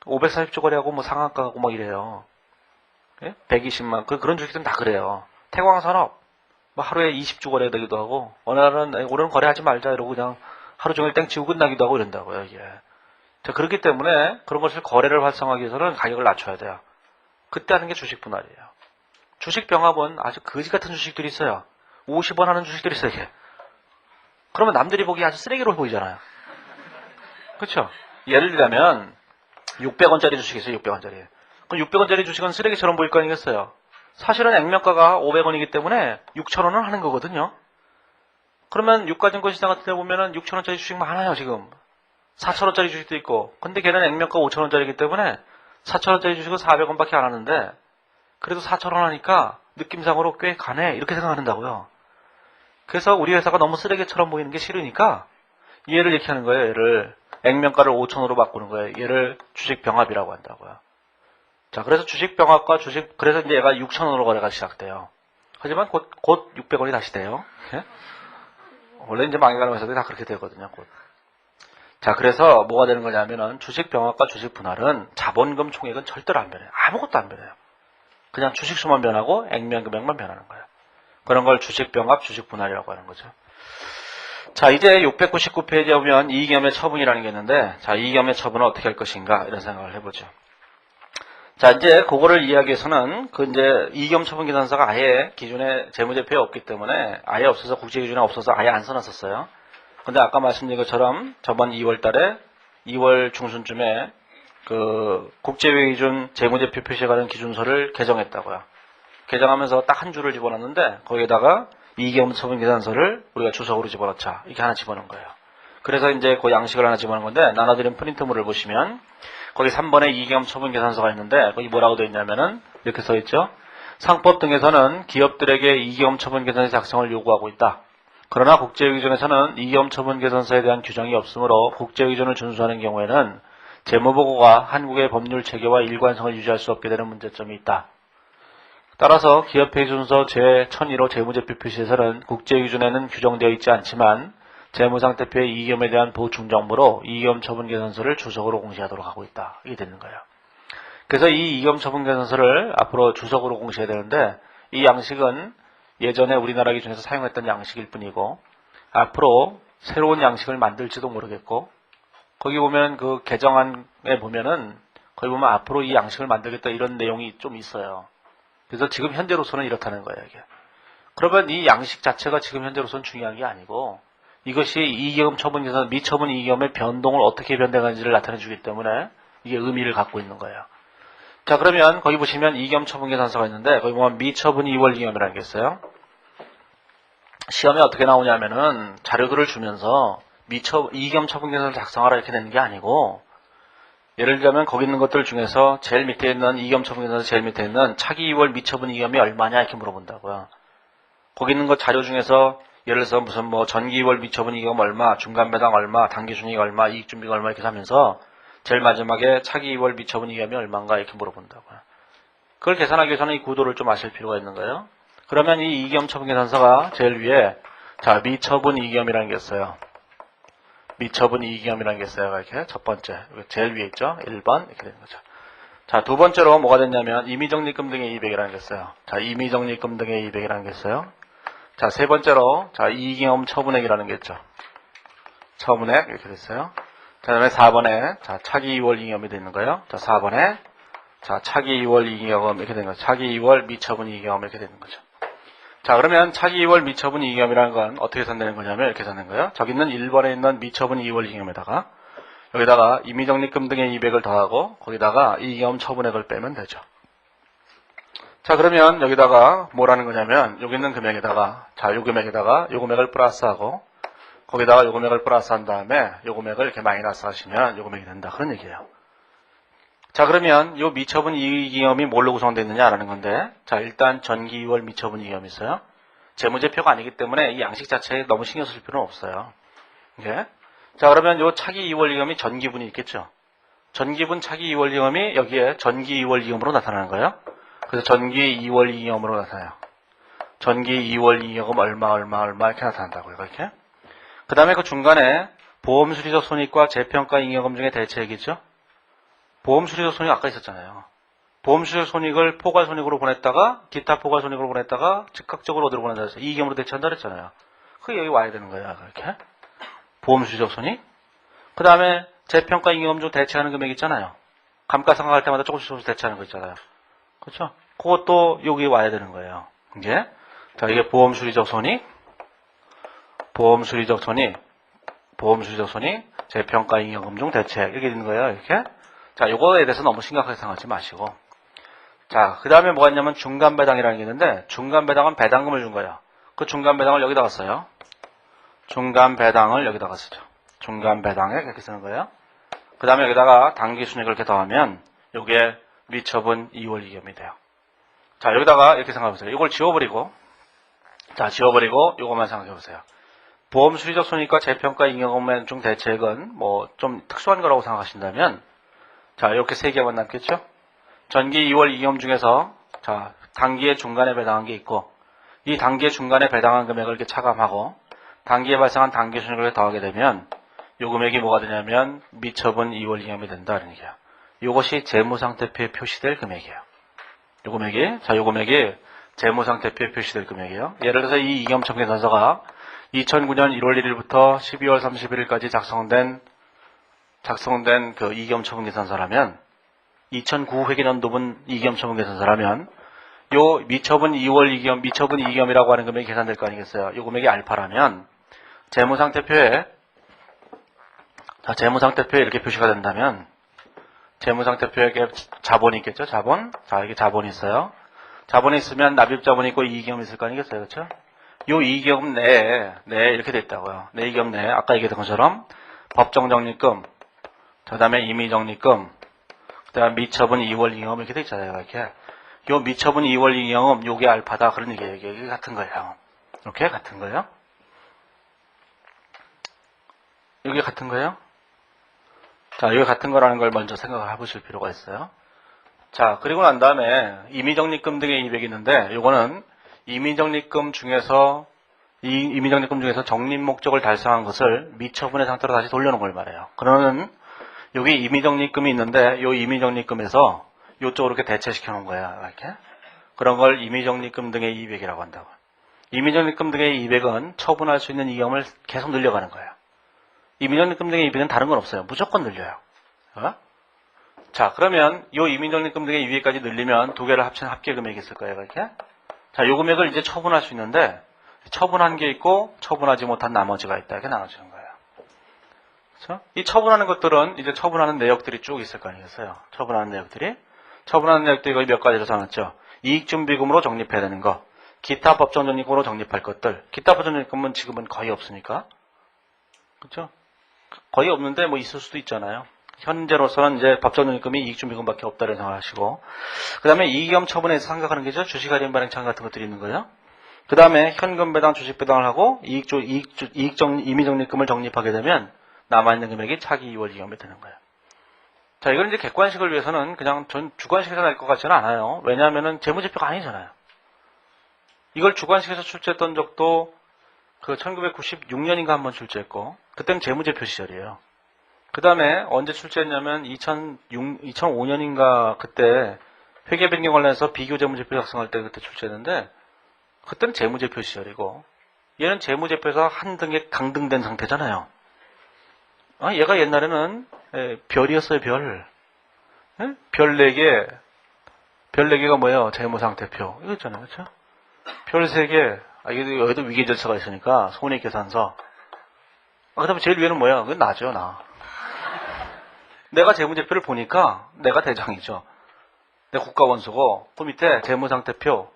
540주 거래하고 뭐 상한가 가고 막 이래요. 예? 120만 그런 주식들은 다 그래요. 태광산업 뭐 하루에 20주 거래되기도 하고 어느 날은 오늘은 거래하지 말자 이러고 그냥 하루 종일 땡치고 끝나기도 하고 이런다고요. 이게. 자, 그렇기 때문에 그런 것을 거래를 활성화하기 위해서는 가격을 낮춰야 돼요. 그때 하는 게 주식 분할이에요. 주식 병합은 아주 거지 같은 주식들이 있어요. 50원 하는 주식들이 있어요. 이게. 그러면 남들이 보기에 아주 쓰레기로 보이잖아요. 그렇죠? 예를 들자면 600원짜리 주식이 있어요. 600원짜리. 그럼 600원짜리 주식은 쓰레기처럼 보일 거 아니겠어요? 사실은 액면가가 500원이기 때문에 6,000원은 하는 거거든요. 그러면 유가증권 시장 같은 데 보면은 6,000원짜리 주식 많아요. 지금 4,000원짜리 주식도 있고. 근데 걔는 액면가 5,000원짜리이기 때문에 4,000원짜리 주식은 400원밖에 안 하는데 그래도 4,000원 하니까 느낌상으로 꽤 가네 이렇게 생각한다고요. 그래서 우리 회사가 너무 쓰레기처럼 보이는 게 싫으니까 얘를 이렇게 하는 거예요. 얘를 액면가를 5,000원으로 바꾸는 거예요. 얘를 주식 병합이라고 한다고요. 자, 그래서 주식 병합과 주식 그래서 이제 얘가 6,000원으로 거래가 시작돼요. 하지만 곧 600원이 다시 돼요. 예? 원래 이제 망해가는 회사들이 다 그렇게 되거든요. 곧. 자, 그래서 뭐가 되는 거냐면은 주식 병합과 주식 분할은 자본금 총액은 절대로 안 변해요. 아무것도 안 변해요. 그냥 주식수만 변하고 액면 금액만 변하는 거예요. 그런 걸 주식 병합, 주식 분할이라고 하는 거죠. 자, 이제 699페이지에 보면 이익염의 처분이라는 게 있는데, 자, 이익염의 처분을 어떻게 할 것인가 이런 생각을 해보죠. 자, 이제 그거를 이해하기 위해서는 이제 이익염 처분 계산서가 아예 기존에 재무제표에 없기 때문에 아예 없어서 국제 기준에 없어서 아예 안 써놨었어요. 근데 아까 말씀드린 것처럼 저번 2월 달에 2월 중순쯤에 국제회의 기준 재무제표 표시에 관한 기준서를 개정했다고요. 개정하면서 딱 한 줄을 집어넣는데 거기에다가 이익염 처분 계산서를 우리가 주석으로 집어넣자. 이렇게 하나 집어넣은 거예요. 그래서 이제 그 양식을 하나 집어넣은 건데 나눠드린 프린트물을 보시면 거기 3번에 이익염 처분 계산서가 있는데 거기 뭐라고 되어 있냐면은 이렇게 써 있죠. 상법 등에서는 기업들에게 이익염 처분 계산서 작성을 요구하고 있다. 그러나 국제회의 기준에서는 이익염 처분 계산서에 대한 규정이 없으므로 국제회의 기준을 준수하는 경우에는 재무보고가 한국의 법률 체계와 일관성을 유지할 수 없게 되는 문제점이 있다. 따라서 기업회의 준서 제1001호 재무제표 표시에서는 국제회의 기준에는 규정되어 있지 않지만 재무상태표의 이익염에 대한 보충 정보로 이익염 처분 계산서를 주석으로 공시하도록 하고 있다. 이게 되는 거예요. 그래서 이 이익염 처분 계산서를 앞으로 주석으로 공시해야 되는데 이 양식은 예전에 우리나라 기준에서 사용했던 양식일 뿐이고 앞으로 새로운 양식을 만들지도 모르겠고 거기 보면 그 개정안에 보면은 거기 보면 앞으로 이 양식을 만들겠다 이런 내용이 좀 있어요. 그래서 지금 현재로서는 이렇다는 거예요. 이게. 그러면 이 양식 자체가 지금 현재로서는 중요한 게 아니고 이것이 이익염 처분 계산 미처분 이익염의 변동을 어떻게 변경하는지를 나타내 주기 때문에 이게 의미를 갖고 있는 거예요. 자, 그러면 거기 보시면 이익염 처분 계산서가 있는데 거기 보면 미처분 2월 이익염이라는 게 있어요. 시험에 어떻게 나오냐면은 자료들을 주면서 이익염 처분 계산서를 작성하라 이렇게 되는 게 아니고 예를 들자면 거기 있는 것들 중에서 제일 밑에 있는 이익염 처분 계산서 제일 밑에 있는 차기 2월 미처분 이익염이 얼마냐 이렇게 물어본다고요. 거기 있는 것 자료 중에서 예를 들어서 무슨 전기 2월 미처분 이익염 얼마, 중간 배당 얼마, 단기 순이익 얼마, 이익 준비가 얼마 이렇게 하면서 제일 마지막에 차기 2월 미처분 이익염이 얼마인가 이렇게 물어본다고요. 그걸 계산하기 위해서는 이 구도를 좀 아실 필요가 있는 거예요. 그러면 이 이익염 처분 계산서가 제일 위에 자 미처분 이익염이라는 게 있어요. 미처분 이익염이라는 게 있어요. 이렇게 첫 번째 제일 위에 있죠. 1번 이렇게 되는 거죠. 자, 두 번째로 뭐가 됐냐면 임의적립금 등의 이익이익이라는 게 있어요. 자, 임의적립금 등의 이익이익이라는 게 있어요. 자, 세 번째로 자 이익염 처분액이라는 게 있죠. 처분액 이렇게 됐어요. 자, 그다음에 4번에 자 차기 2월 이익염이 되는 거예요. 자, 4번에 자 차기 2월 이익염 이렇게 되는 거죠. 차기 2월 미처분 이익염 이렇게 되는 거죠. 자, 그러면 차기 2월 미처분 이익염이라는 건 어떻게 계산되는 거냐면 이렇게 계산된 거예요. 저기 있는 1번에 있는 미처분 2월 이익염에다가 여기다가 임의적립금 등의 이익을 더하고 거기다가 이익염 처분액을 빼면 되죠. 자, 그러면 여기다가 뭐라는 거냐면 여기 있는 금액에다가 자, 요 금액에다가 요 금액을 플러스하고 거기다가 요 금액을 플러스한 다음에 요 금액을 이렇게 마이너스 하시면 요 금액이 된다. 그런 얘기예요. 자, 그러면 요 미처분 이익염이 뭘로 구성되어 있느냐라는 건데 자, 일단 전기 2월 미처분 이익염이 있어요. 재무제표가 아니기 때문에 이 양식 자체에 너무 신경 쓸 필요는 없어요. 이게. 자, 그러면 요 차기 2월 이익염이 전기분이 있겠죠. 전기분 차기 2월 이익염이 여기에 전기 2월 이익염으로 나타나는 거예요. 그래서 전기 2월 이익염으로 나타나요. 전기 2월 이익염 얼마 이렇게 나타난다고요. 이렇게. 그 다음에 그 중간에 보험수리적 손익과 재평가 잉여금 중에 대체액이죠. 보험수리적 손익 아까 있었잖아요. 보험수리적 손익을 포괄손익으로 보냈다가 기타 포괄손익으로 보냈다가 즉각적으로 어디로 보낸다 그랬어요. 이익염으로 대체한다 그랬잖아요. 그게 여기 와야 되는 거예요. 이렇게. 보험수리적 손익. 그 다음에 재평가 잉여금 중 대체하는 금액 있잖아요. 감가상각할 때마다 조금씩 대체하는 거 있잖아요. 그렇죠? 그것도 여기 와야 되는 거예요. 이게. 자, 이게 보험수리적 손익, 재평가 잉여금 중 대체액 이렇게 되는 거예요. 이렇게. 자, 요거에 대해서 너무 심각하게 생각하지 마시고. 자, 그 다음에 뭐가 있냐면 중간배당이라는 게 있는데 중간배당은 배당금을 준 거예요. 그 중간배당을 여기다가 써요. 중간배당을 여기다가 쓰죠. 중간배당에 이렇게 쓰는 거예요. 그 다음에 여기다가 단기순익을 이렇게 더하면 요게 미처분 2월 이익염이 돼요. 자, 여기다가 이렇게 생각해보세요. 이걸 지워버리고 요것만 생각해보세요. 보험수리적 손익과 재평가 잉여금 중 대체액은 뭐 좀 특수한 거라고 생각하신다면 자, 이렇게 세 개만 남겠죠? 전기 2월 이익염 중에서 자, 단기에 중간에 배당한 게 있고 이 단기에 중간에 배당한 금액을 이렇게 차감하고 단기에 발생한 단기 순익을 더하게 되면 요 금액이 뭐가 되냐면 미처분 2월 이경이 된다는 얘기야. 요것이 재무상태표에 표시될 금액이에요. 요 금액이 재무상태표에 표시될 금액이에요. 예를 들어서 이 이경청계산서가 2009년 1월 1일부터 12월 31일까지 작성된 그 이경처분계산서라면 2009 회계연도분 이경처분계산서라면 요 미처분 2월 미처분 이경이라고 하는 금액이 계산될 거 아니겠어요? 요 금액이 알파라면 재무상태표에 이렇게 표시가 된다면 재무상태표에 자본이 있겠죠? 자본. 자, 이게 자본이 있어요. 자본이 있으면 납입자본이 있고 이익이익이 있을 거 아니겠어요? 그렇죠? 요 이익이익 내에 이렇게 돼 있다고요. 내 이익이익 내에 아까 얘기했던 것처럼 법정적립금, 그다음에 임의적립금, 그다음에 미처분 2월 이익금 이렇게 돼 있잖아요. 이렇게. 요 미처분 2월 이익금 요게 알파다 그런 얘기예요. 이게 같은 거예요. 이렇게 같은 거예요. 이게 같은 거예요. 자, 이게 같은 거라는 걸 먼저 생각을 해보실 필요가 있어요. 자, 그리고 난 다음에 임의적립금 등의 이익이 있는데, 요거는 임의적립금 중에서 적립 목적을 달성한 것을 미처분의 상태로 다시 돌려놓은 걸 말해요. 그러면 여기 임의적립금이 있는데, 요 임의적립금에서 요쪽으로 이렇게 대체시켜 놓은 거야. 이렇게. 그런 걸 임의적립금 등의 이익이라고 한다고. 임의적립금 등의 이익은 처분할 수 있는 이익을 계속 늘려가는 거예요. 임의적립금 등의 이익은 다른 건 없어요. 무조건 늘려요. 자, 그러면 이 임의적립금 등의 이익까지 늘리면 두 개를 합친 합계 금액이 있을 거예요. 이렇게. 자, 요 금액을 이제 처분할 수 있는데 처분한 게 있고 처분하지 못한 나머지가 있다. 이렇게 나눠지는 거예요. 그렇죠? 이 처분하는 것들은 이제 처분하는 내역들이 쭉 있을 거 아니겠어요? 처분하는 내역들이 거의 몇 가지로 정했죠. 이익준비금으로 적립해야 되는 거, 기타 법정적립금으로 적립할 것들. 기타 법정적립금은 지금은 거의 없으니까. 그렇죠? 거의 없는데 뭐 있을 수도 있잖아요. 현재로서는 이제 법정적립금이 이익준비금밖에 없다는 생각을 하시고, 그 다음에 이익위험 처분에서 생각하는 게죠. 주식할인 발행창 같은 것들이 있는 거예요. 그 다음에 현금 배당, 주식 배당을 하고 임의적립금을 적립하게 되면 남아있는 금액이 차기 2월 이익이 되는 거예요. 자, 이걸 이제 객관식을 위해서는 그냥 전 주관식에서 낼 것 같지는 않아요. 왜냐하면은 재무제표가 아니잖아요. 이걸 주관식에서 출제했던 적도 그 1996년인가 한번 출제했고, 그때는 재무제표 시절이에요. 그 다음에 언제 출제했냐면 2005년인가 그때 회계 변경 관련해서 비교 재무제표 작성할 때 그때 출제했는데, 그때는 재무제표 시절이고, 얘는 재무제표에서 한 등에 강등된 상태잖아요. 얘가 옛날에는 별이었어요. 별. 별 4개. 별 4개가 뭐예요? 재무상태표. 이거 있잖아요. 그렇죠? 별 3개. 여기도 위계절차가 있으니까 손익계산서. 그 다음에 제일 위에는 뭐야? 그건 나죠. 나. 내가 재무제표를 보니까 내가 대장이죠. 내가 국가원수고 그 밑에 재무상태표,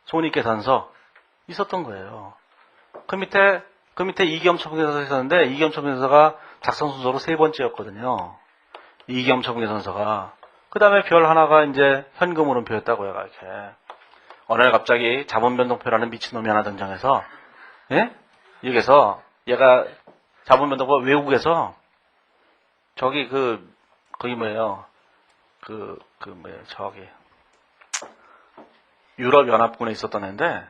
손익계산서 있었던 거예요. 그 밑에 이익위험처분계산서 있었는데, 이익위험처분계산서가 작성 순서로 3번째였거든요. 이익위험처분계산서가. 그 다음에 별 하나가 이제 현금오름표였다고요. 이렇게. 어느 날 갑자기 자본변동표라는 미친놈이 하나 등장해서, 여기서 얘가 자본변동표 외국에서 저기 거기 뭐예요? 저기 유럽연합군에 있었던 애인데,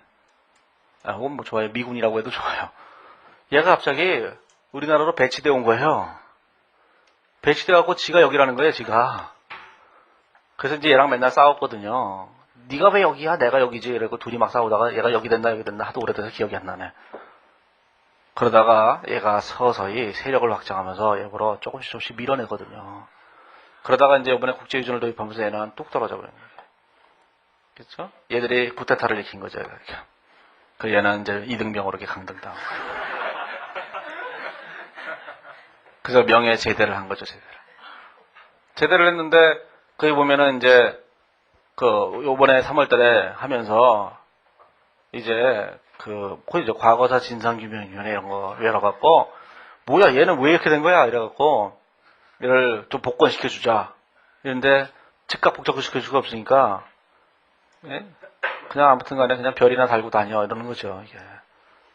그건 뭐 좋아요. 미군이라고 해도 좋아요. 얘가 갑자기 우리나라로 배치돼 온 거예요. 배치돼 갖고 지가 여기라는 거예요. 지가. 그래서 이제 얘랑 맨날 싸웠거든요. 네가 왜 여기야? 내가 여기지. 이러고 둘이 막 싸우다가 얘가 여기 됐나 하도 오래돼서 기억이 안 나네. 그러다가 얘가 서서히 세력을 확장하면서 일부러 조금씩 밀어내거든요. 그러다가 이제 이번에 국제유전을 도입하면서 얘는 뚝 떨어져 버린 거예요. 그렇죠? 얘들이 쿠데타를 일으킨 거죠. 이렇게. 그 얘는 이제 이등병으로 이렇게 강등당하고. 그래서 명예 제대를 한 거죠. 제대를 했는데 거기 보면은 이제 요번에 3월달에 하면서 이제 과거사 진상규명위원회 이런 거 열어갖고, 뭐야 얘는 왜 이렇게 된 거야 이래갖고 얘를 좀 복권시켜주자. 이런데 즉각 복잡시킬 수가 없으니까, 그냥 아무튼간에 그냥 별이나 달고 다녀 이러는 거죠. 이게.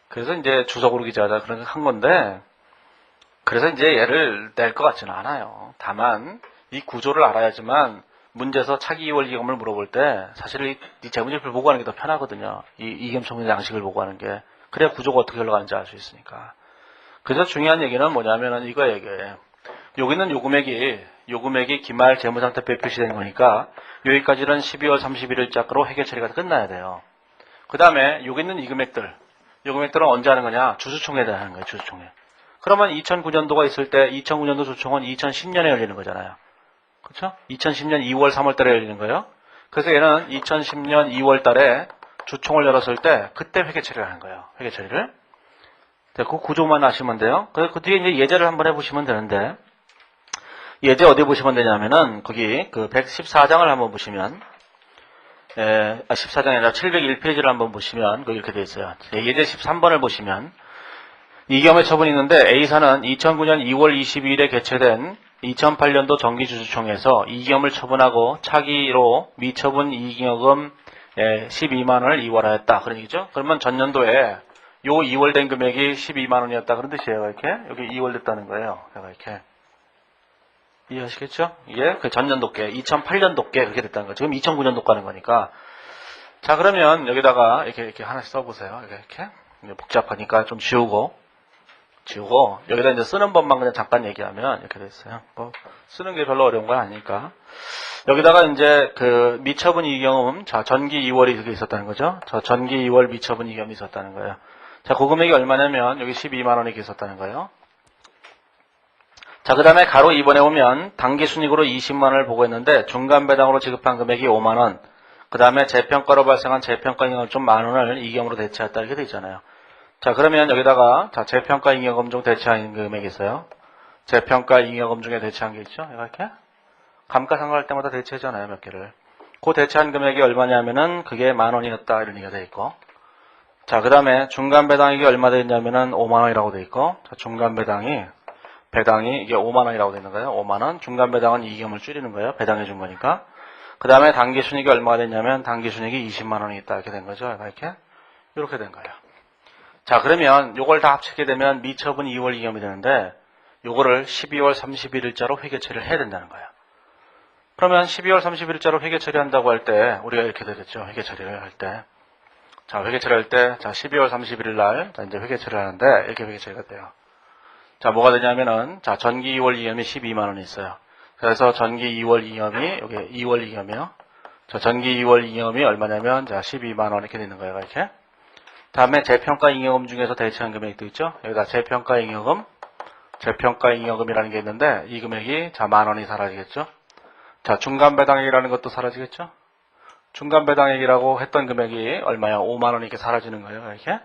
그래서 이제 주석으로 기재하자 그런 거 한 건데, 그래서 이제 얘를 낼 것 같지는 않아요. 다만 이 구조를 알아야지만 문제에서 차기 2월 이익을 물어볼 때 사실 이 재무제표를 보고 하는 게 더 편하거든요. 이 이익위험처분 양식을 보고 하는 게. 그래야 구조가 어떻게 흘러가는지 알 수 있으니까. 그래서 중요한 얘기는 뭐냐면은 이거 얘기예요. 여기는 요금액이 기말 재무상태표에 표시된 거니까 여기까지는 12월 31일자로 회계 처리가 끝나야 돼요. 그 다음에 여기 있는 이 금액들은 언제 하는 거냐? 주주총회에 하는 거예요. 주주총회. 그러면 2009년도가 있을 때 2009년도 주총은 2010년에 열리는 거잖아요. 그렇죠? 2010년 2월 3월 달에 열리는 거예요. 그래서 얘는 2010년 2월 달에 주총을 열었을 때 그때 회계 처리를 하는 거예요. 회계 처리를. 그 구조만 아시면 돼요. 그래서 그 뒤에 이제 예제를 한번 해보시면 되는데, 예제 어디 보시면 되냐면은 거기 그 114장을 한번 보시면 14장이 아니라 701페이지를 한번 보시면 거기 이렇게 되어 있어요. 예제 13번을 보시면 이겸의 처분이 있는데 A사는 2009년 2월 22일에 개최된 2008년도 정기주주총회에서 이겸을 처분하고 차기로 미처분 이익잉여금 12만 원을 이월하였다. 그런 얘기죠. 그러면 전년도에 요 2월된 금액이 12만 원이었다. 그런 뜻이에요. 이렇게 여기 2월됐다는 거예요. 제가 이렇게 이해하시겠죠? 이게 그 전년도께 2008년도께 그렇게 됐다는 거예요. 지금 2009년도 가는 거니까. 자, 그러면 여기다가 이렇게 하나씩 써보세요. 이렇게 복잡하니까 좀 지우고 여기다 이제 쓰는 법만 그냥 잠깐 얘기하면 이렇게 됐어요. 뭐 쓰는 게 별로 어려운 건 아니니까. 여기다가 이제 그 미처분 이익잉여금, 자 전기 2월이 그게 있었다는 거죠. 저 전기 2월 미처분 이익잉여금이 있었다는 거예요. 자, 그 금액이 얼마냐면 여기 12만 원이 있었다는 거예요. 자, 그 다음에 가로 2번에 보면 당기순이익으로 20만 원을 보고했는데 중간배당으로 지급한 금액이 5만 원, 그 다음에 재평가로 발생한 재평가잉여금 좀 만 원을 이익잉여금으로 대체했다 이렇게 돼 있잖아요. 자, 그러면 여기다가 자 재평가잉여금 중 대체한 금액이 있어요. 재평가잉여금 중에 대체한 게 있죠. 이렇게 감가상각할 때마다 대체하잖아요. 몇 개를. 그 대체한 금액이 얼마냐면은 그게 만 원이었다 이런 얘기가 돼 있고. 자, 그 다음에 중간배당액이 얼마 되었냐면은 5만 원이라고 돼 있고. 자, 중간배당이 이게 5만 원이라고 되는 거예요. 5만 원. 중간배당은 이익잉여금을 줄이는 거예요. 배당해 준 거니까. 그 다음에 당기순이익이 얼마가 됐냐면 당기순이익이 20만 원이 있다 이렇게 된 거죠. 이렇게 된 거예요. 자, 그러면 요걸 다 합치게 되면 미처분 2월 이익잉여금이 되는데 요거를 12월 31일자로 회계 처리를 해야 된다는 거예요. 그러면 12월 31일자로 회계 처리한다고 할 때 우리가 이렇게 되겠죠. 회계 처리를 할 때. 자, 회계 처리할 때 자, 12월 31일 날 이제 회계 처리를 하는데 이렇게 회계 처리가 돼요. 자, 뭐가 되냐면은 자, 전기 2월 이익잉여금이 12만 원이 있어요. 그래서 전기 2월 이익잉여금이 여기 2월 이익잉여금이요. 자, 전기 2월 이익잉여금이 얼마냐면 자, 12만 원 이렇게 되는 거예요. 이렇게. 다음에 재평가 잉여금 중에서 대체한 금액도 있죠. 여기다 재평가 잉여금이라는 게 있는데 이 금액이 자, 만 원이 사라지겠죠. 자, 중간배당액이라는 것도 사라지겠죠. 중간배당액이라고 했던 금액이 얼마야? 5만 원이 이렇게 사라지는 거예요. 이렇게.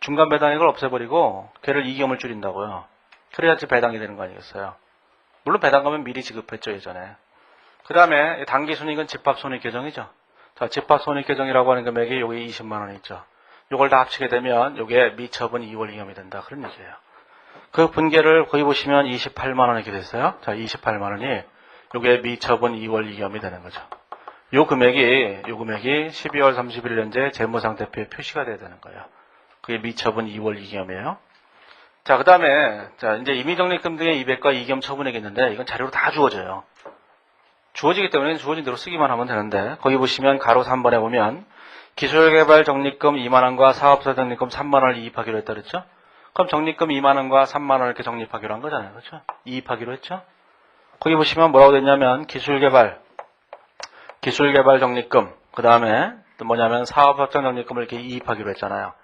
중간배당액을 없애버리고 걔를 이익잉여금을 줄인다고요. 그래야지 배당이 되는 거 아니겠어요. 물론 배당금은 미리 지급했죠. 예전에. 그 다음에 당기순이익은 집합손익계정이죠. 자, 집합손익계정이라고 하는 금액이 여기 20만 원이 있죠. 이걸 다 합치게 되면 이게 미처분 2월 이익잉여금이 된다. 그런 얘기예요. 그 분계를 거기 보시면 28만 원 이렇게 됐어요. 자, 28만 원이 이게 미처분 2월 이익잉여금이 되는 거죠. 요 금액이 12월 31일 현재 재무상태표에 표시가 돼야 되는 거예요. 그게 미처분 2월 이익잉여금이에요. 자, 그 다음에 자, 이제 임의적립금 등의 이백과 이익잉여금 처분액이 있는데 이건 자료로 다 주어져요. 주어지기 때문에 주어진 대로 쓰기만 하면 되는데 거기 보시면 가로 3번에 보면 기술개발 적립금 2만 원과 사업사 적립금 3만 원을 이입하기로 했다 그랬죠? 그럼 적립금 2만 원과 3만 원을 이렇게 적립하기로 한 거잖아요. 그렇죠? 이입하기로 했죠? 거기 보시면 뭐라고 됐냐면 기술개발 적립금 그 다음에 또 뭐냐면 사업확장 적립금을 이렇게 이입하기로 했잖아요.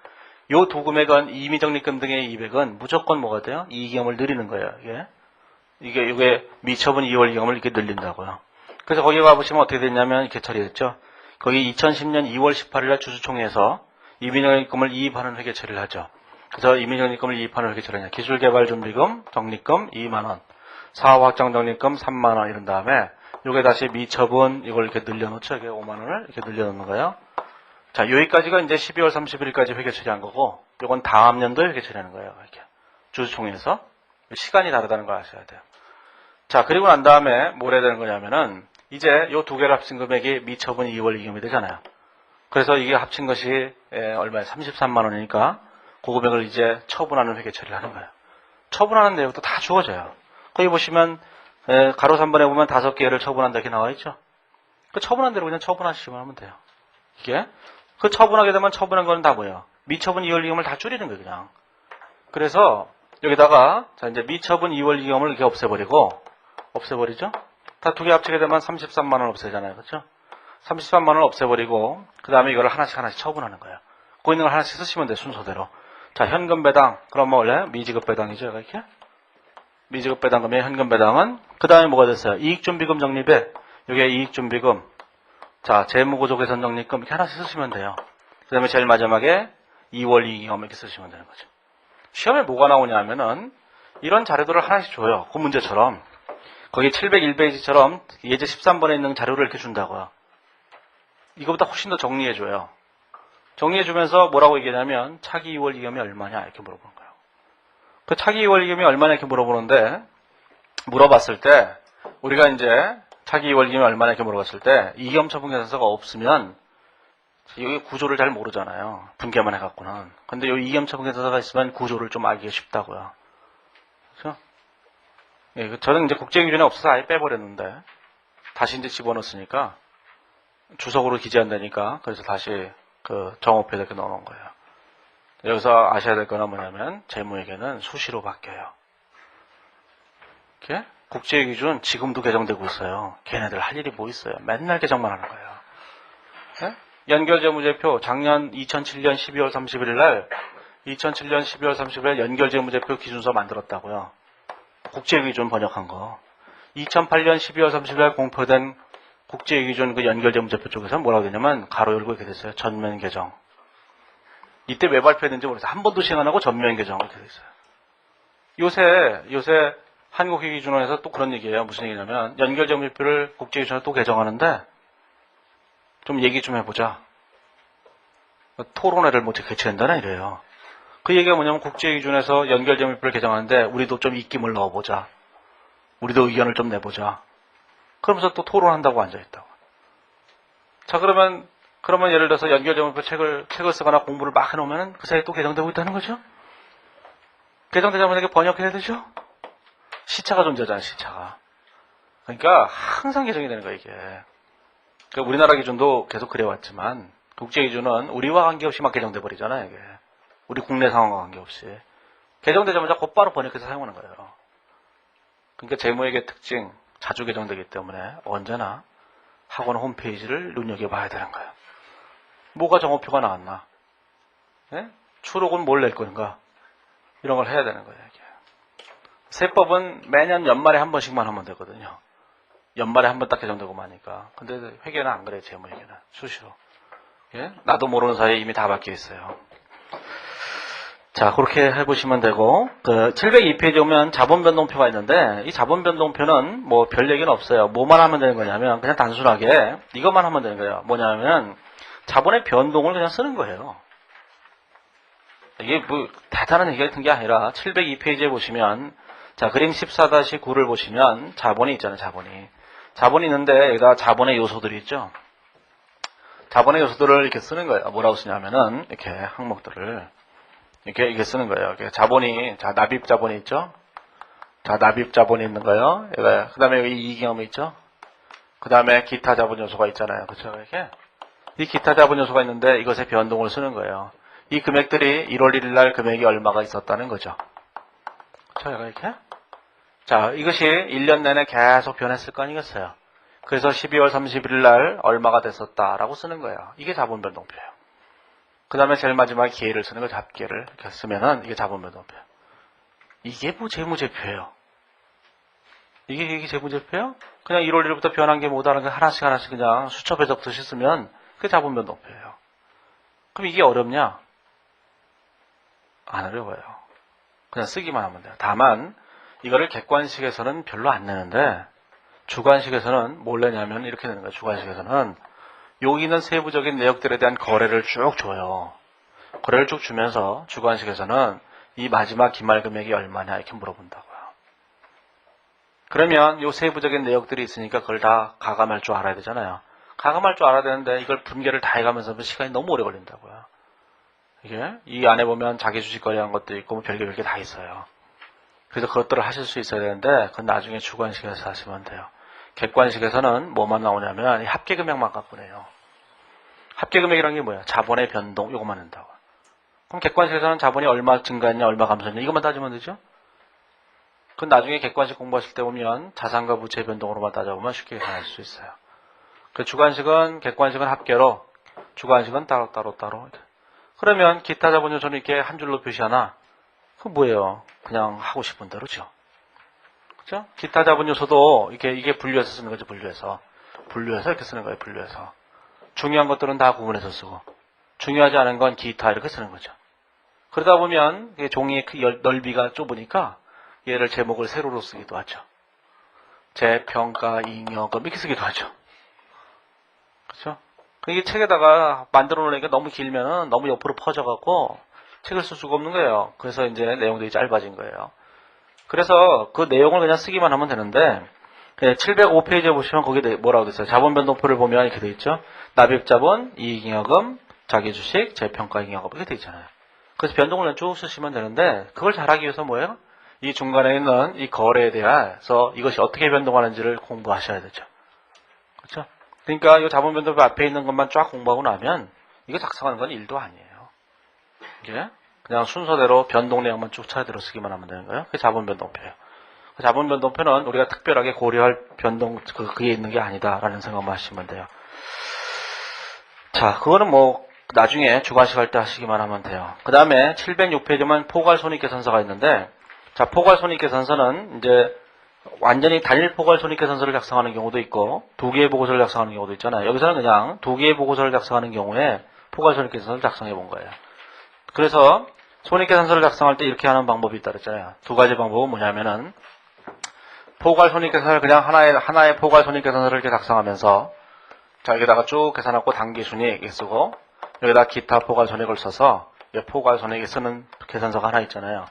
요 두 금액은 임의적립금 등의 이익은 무조건 뭐가 돼요? 이익잉여금을 늘리는 거예요. 이게 미처분 2월 이익잉여금을 이렇게 늘린다고요. 그래서 거기 가보시면 어떻게 됐냐면 이렇게 처리했죠. 거기 2010년 2월 18일날 주주총회에서 임의적립금을 이입하는 회계 처리를 하죠. 그래서 임의적립금을 이입하는 회계 처리냐 기술개발준비금 적립금 2만 원, 사업확장 적립금 3만 원 이런 다음에 요게 다시 미처분 이걸 이렇게 늘려놓죠. 이게 5만 원을 이렇게 늘려놓는 거예요. 자, 여기까지가 이제 12월 31일까지 회계 처리한 거고 요건 다음 년도에 회계 처리하는 거예요. 이렇게 주주총회에서 시간이 다르다는 걸 아셔야 돼요. 자, 그리고 난 다음에 뭘 해야 되는 거냐면은 이제 요 두 개를 합친 금액이 미처분 2월 이익잉여금이 되잖아요. 그래서 이게 합친 것이 얼마야? 33만 원이니까 그 금액을 이제 처분하는 회계 처리를 하는 거예요. 처분하는 내용도 다 주어져요. 거기 보시면 가로 3번에 보면 5개를 처분한다 이렇게 나와 있죠. 그 처분한 대로 그냥 처분하시면 하면 돼요. 이게 그 처분하게 되면 처분한 거는 다 뭐예요? 미처분 2월 이익잉여금을 다 줄이는 거예요. 그냥 그래서 여기다가 자 이제 미처분 2월 이익금을 이렇게 없애버리죠. 다 두 개 합치게 되면 33만 원 없애잖아요. 그렇죠? 33만 원 없애버리고 그 다음에 이거를 하나씩 처분하는 거예요. 거기 있는 걸 하나씩 쓰시면 돼요. 순서대로. 자, 현금 배당. 그럼 원래 미지급 배당이죠. 이렇게. 미지급 배당금의 현금 배당은 그 다음에 뭐가 됐어요? 이익준비금 적립에 여기에 이익준비금. 자, 재무구조 개선 적립금 이렇게 하나씩 쓰시면 돼요. 그 다음에 제일 마지막에 2월 이익금 이렇게 쓰시면 되는 거죠. 시험에 뭐가 나오냐 하면은 이런 자료들을 하나씩 줘요. 그 문제처럼. 거기 701페이지처럼 예제 13번에 있는 자료를 이렇게 준다고요. 이거보다 훨씬 더 정리해줘요. 정리해주면서 뭐라고 얘기하냐면 차기 2월 이익금이 얼마냐 이렇게 물어보는 거예요. 그 차기 2월 이익금이 얼마냐 이렇게 물어보는데 물어봤을 때 우리가 이제 차기 2월 이익금이 얼마냐 이렇게 물어봤을 때 이익금 처분 계산서가 없으면 여기 구조를 잘 모르잖아요. 분개만 해갖고는. 근데 이 이익금 처분 계산서가 있으면 구조를 좀 알기가 쉽다고요. 그렇죠? 예, 저는 이제 국제기준에 없어서 아예 빼버렸는데 다시 이제 집어넣었으니까 주석으로 기재한다니까 그래서 다시 그 정오표에 이렇게 넣어놓은 거예요. 여기서 아셔야 될 거는 뭐냐면 재무회계는 수시로 바뀌어요. 이렇게 국제기준 지금도 개정되고 있어요. 걔네들 할 일이 뭐 있어요. 맨날 개정만 하는 거예요. 네? 연결재무제표 작년 2007년 12월 31일 날 2007년 12월 30일 연결재무제표 기준서 만들었다고요. 국제기준 번역한 거. 2008년 12월 30일 날 공표된 국제기준 그 연결재무제표 쪽에서 뭐라고 되냐면 가로 열고 이렇게 됐어요. 전면 개정. 이때 왜 발표했는지 모르겠어요. 한 번도 시행 안 하고 전면 개정 이렇게 됐어요. 요새 한국기준원에서 또 그런 얘기예요. 무슨 얘기냐면 연결재무제표를 국제기준으로 또 개정하는데 좀 얘기 좀 해보자. 토론회를 뭐 개최한다나 이래요. 그 얘기가 뭐냐면 국제기준에서 연결재무제표를 개정하는데 우리도 좀 입김을 넣어보자. 우리도 의견을 좀 내보자. 그러면서 또 토론한다고 앉아있다고. 자, 그러면 예를 들어서 연결재무제표 책을 쓰거나 공부를 막 해놓으면 그 사이에 또 개정되고 있다는 거죠? 개정되자마자 이게 번역해야 되죠? 시차가 존재하잖아요, 시차가. 그러니까 항상 개정이 되는 거예요, 이게. 그러니까 우리나라 기준도 계속 그래왔지만 국제기준은 우리와 관계없이 막 개정돼 버리잖아요, 이게. 우리 국내 상황과 관계없이. 개정되자마자 곧바로 번역해서 사용하는 거예요. 그러니까 재무회계 특징, 자주 개정되기 때문에 언제나 학원 홈페이지를 눈여겨봐야 되는 거예요. 뭐가 정오표가 나왔나? 네? 추록은 뭘 낼 건가? 이런 걸 해야 되는 거예요, 이게. 세법은 매년 연말에 한 번씩만 하면 되거든요. 연말에 한 번 딱 개정되고 마니까. 근데 회계는 안 그래요, 재무회계는. 수시로. 예? 나도 모르는 사이에 이미 다 바뀌어 있어요. 자, 그렇게 해보시면 되고, 702페이지 오면 자본변동표가 있는데, 이 자본변동표는 뭐 별 얘기는 없어요. 뭐만 하면 되는 거냐면, 그냥 단순하게 이것만 하면 되는 거예요. 뭐냐면, 자본의 변동을 그냥 쓰는 거예요. 이게 뭐 대단한 얘기 같은 게 아니라, 702페이지에 보시면, 자, 그림 14-9를 보시면, 자본이 있잖아요, 자본이. 자본이 있는데, 여기다 자본의 요소들이 있죠. 자본의 요소들을 이렇게 쓰는 거예요. 뭐라고 쓰냐면은, 이렇게 항목들을. 이렇게 쓰는 거예요. 자본이, 자, 납입 자본이 있죠? 자, 납입 자본이 있는 거예요. 그 다음에 여기 이익잉여금이 있죠? 그 다음에 기타 자본 요소가 있잖아요. 그쵸? 이렇게. 이 기타 자본 요소가 있는데 이것의 변동을 쓰는 거예요. 이 금액들이 1월 1일 날 금액이 얼마가 있었다는 거죠. 그쵸? 이렇게. 자, 이것이 1년 내내 계속 변했을 거 아니겠어요? 그래서 12월 31일 날 얼마가 됐었다라고 쓰는 거예요. 이게 자본 변동표예요. 그 다음에 제일 마지막에 기회를 쓰는 거 잡기를 이렇게 쓰면은 이게 자본변동표. 이게 뭐 재무제표예요. 이게 재무제표예요? 그냥 1월 1일부터 변한 게 뭐다라는 거 하나씩 그냥 수첩 해석듯이 쓰면 그게 자본변동표예요. 그럼 이게 어렵냐? 안 어려워요. 그냥 쓰기만 하면 돼요. 다만 이거를 객관식에서는 별로 안 내는데 주관식에서는 뭘 내냐면 이렇게 되는 거예요. 주관식에서는 여기 있는 세부적인 내역들에 대한 거래를 쭉 줘요. 거래를 쭉 주면서 주관식에서는 이 마지막 기말 금액이 얼마냐 이렇게 물어본다고요. 그러면 이 세부적인 내역들이 있으니까 그걸 다 가감할 줄 알아야 되잖아요. 가감할 줄 알아야 되는데 이걸 분개를 다 해가면서 시간이 너무 오래 걸린다고요. 이게 이 안에 보면 자기 주식 거래한 것도 있고 뭐 별게 다 있어요. 그래서 그것들을 하실 수 있어야 되는데 그건 나중에 주관식에서 하시면 돼요. 객관식에서는 뭐만 나오냐면 합계금액만 갖고 내요. 합계금액이라는 게 뭐야? 자본의 변동, 요것만 낸다고. 그럼 객관식에서는 자본이 얼마 증가했냐, 얼마 감소했냐, 이것만 따지면 되죠? 그건 나중에 객관식 공부하실 때 보면 자산과 부채 변동으로만 따져보면 쉽게 계산할 수 있어요. 그 주관식은, 객관식은 합계로, 주관식은 따로. 그러면 기타 자본 요소는 이렇게 한 줄로 표시하나? 그건 뭐예요? 그냥 하고 싶은 대로죠. 그죠? 기타 자본 요소도 이게 분류해서 쓰는 거죠, 분류해서 이렇게 쓰는 거예요, 분류해서. 중요한 것들은 다 구분해서 쓰고, 중요하지 않은 건 기타 이렇게 쓰는 거죠. 그러다 보면 종이의 넓이가 좁으니까 얘를 제목을 세로로 쓰기도 하죠. 재평가, 잉여금 이렇게 쓰기도 하죠. 그렇죠? 이게 책에다가 만들어 놓으니까 너무 길면은 너무 옆으로 퍼져갖고 책을 쓸 수가 없는 거예요. 그래서 이제 내용들이 짧아진 거예요. 그래서 그 내용을 그냥 쓰기만 하면 되는데 705페이지에 보시면 거기 뭐라고 돼 있어요? 자본변동표를 보면 이렇게 돼 있죠. 납입자본, 이익잉여금, 자기주식, 재평가잉여금 이렇게 돼 있잖아요. 그래서 변동을 쭉 쓰시면 되는데 그걸 잘하기 위해서 뭐예요? 이 중간에 있는 이 거래에 대해서 이것이 어떻게 변동하는지를 공부하셔야 되죠. 그렇죠? 그러니까 이 자본변동표 앞에 있는 것만 쫙 공부하고 나면 이거 작성하는 건 일도 아니에요. 이게 그냥 순서대로 변동 내용만 쭉 차례대로 쓰기만 하면 되는 거예요. 그게 자본변동표예요. 자본변동표는 우리가 특별하게 고려할 변동 그게 있는 게 아니다라는 생각만 하시면 돼요. 자, 그거는 뭐 나중에 주관식 할 때 하시기만 하면 돼요. 그 다음에 706페이지만 포괄손익계산서가 있는데, 자, 포괄손익계산서는 이제 완전히 단일 포괄손익계산서를 작성하는 경우도 있고 두 개의 보고서를 작성하는 경우도 있잖아요. 여기서는 그냥 두 개의 보고서를 작성하는 경우에 포괄손익계산서를 작성해 본 거예요. 그래서 손익계산서를 작성할 때 이렇게 하는 방법이 있다 그랬잖아요. 두 가지 방법은 뭐냐면은 포괄손익계산서를 그냥 하나의 포괄손익계산서를 이렇게 작성하면서 자, 여기다가 쭉 계산하고 단기순이익 이렇게 쓰고 여기다 기타 포괄손익을 써서 포괄손익에 쓰는 계산서가 하나 있잖아요.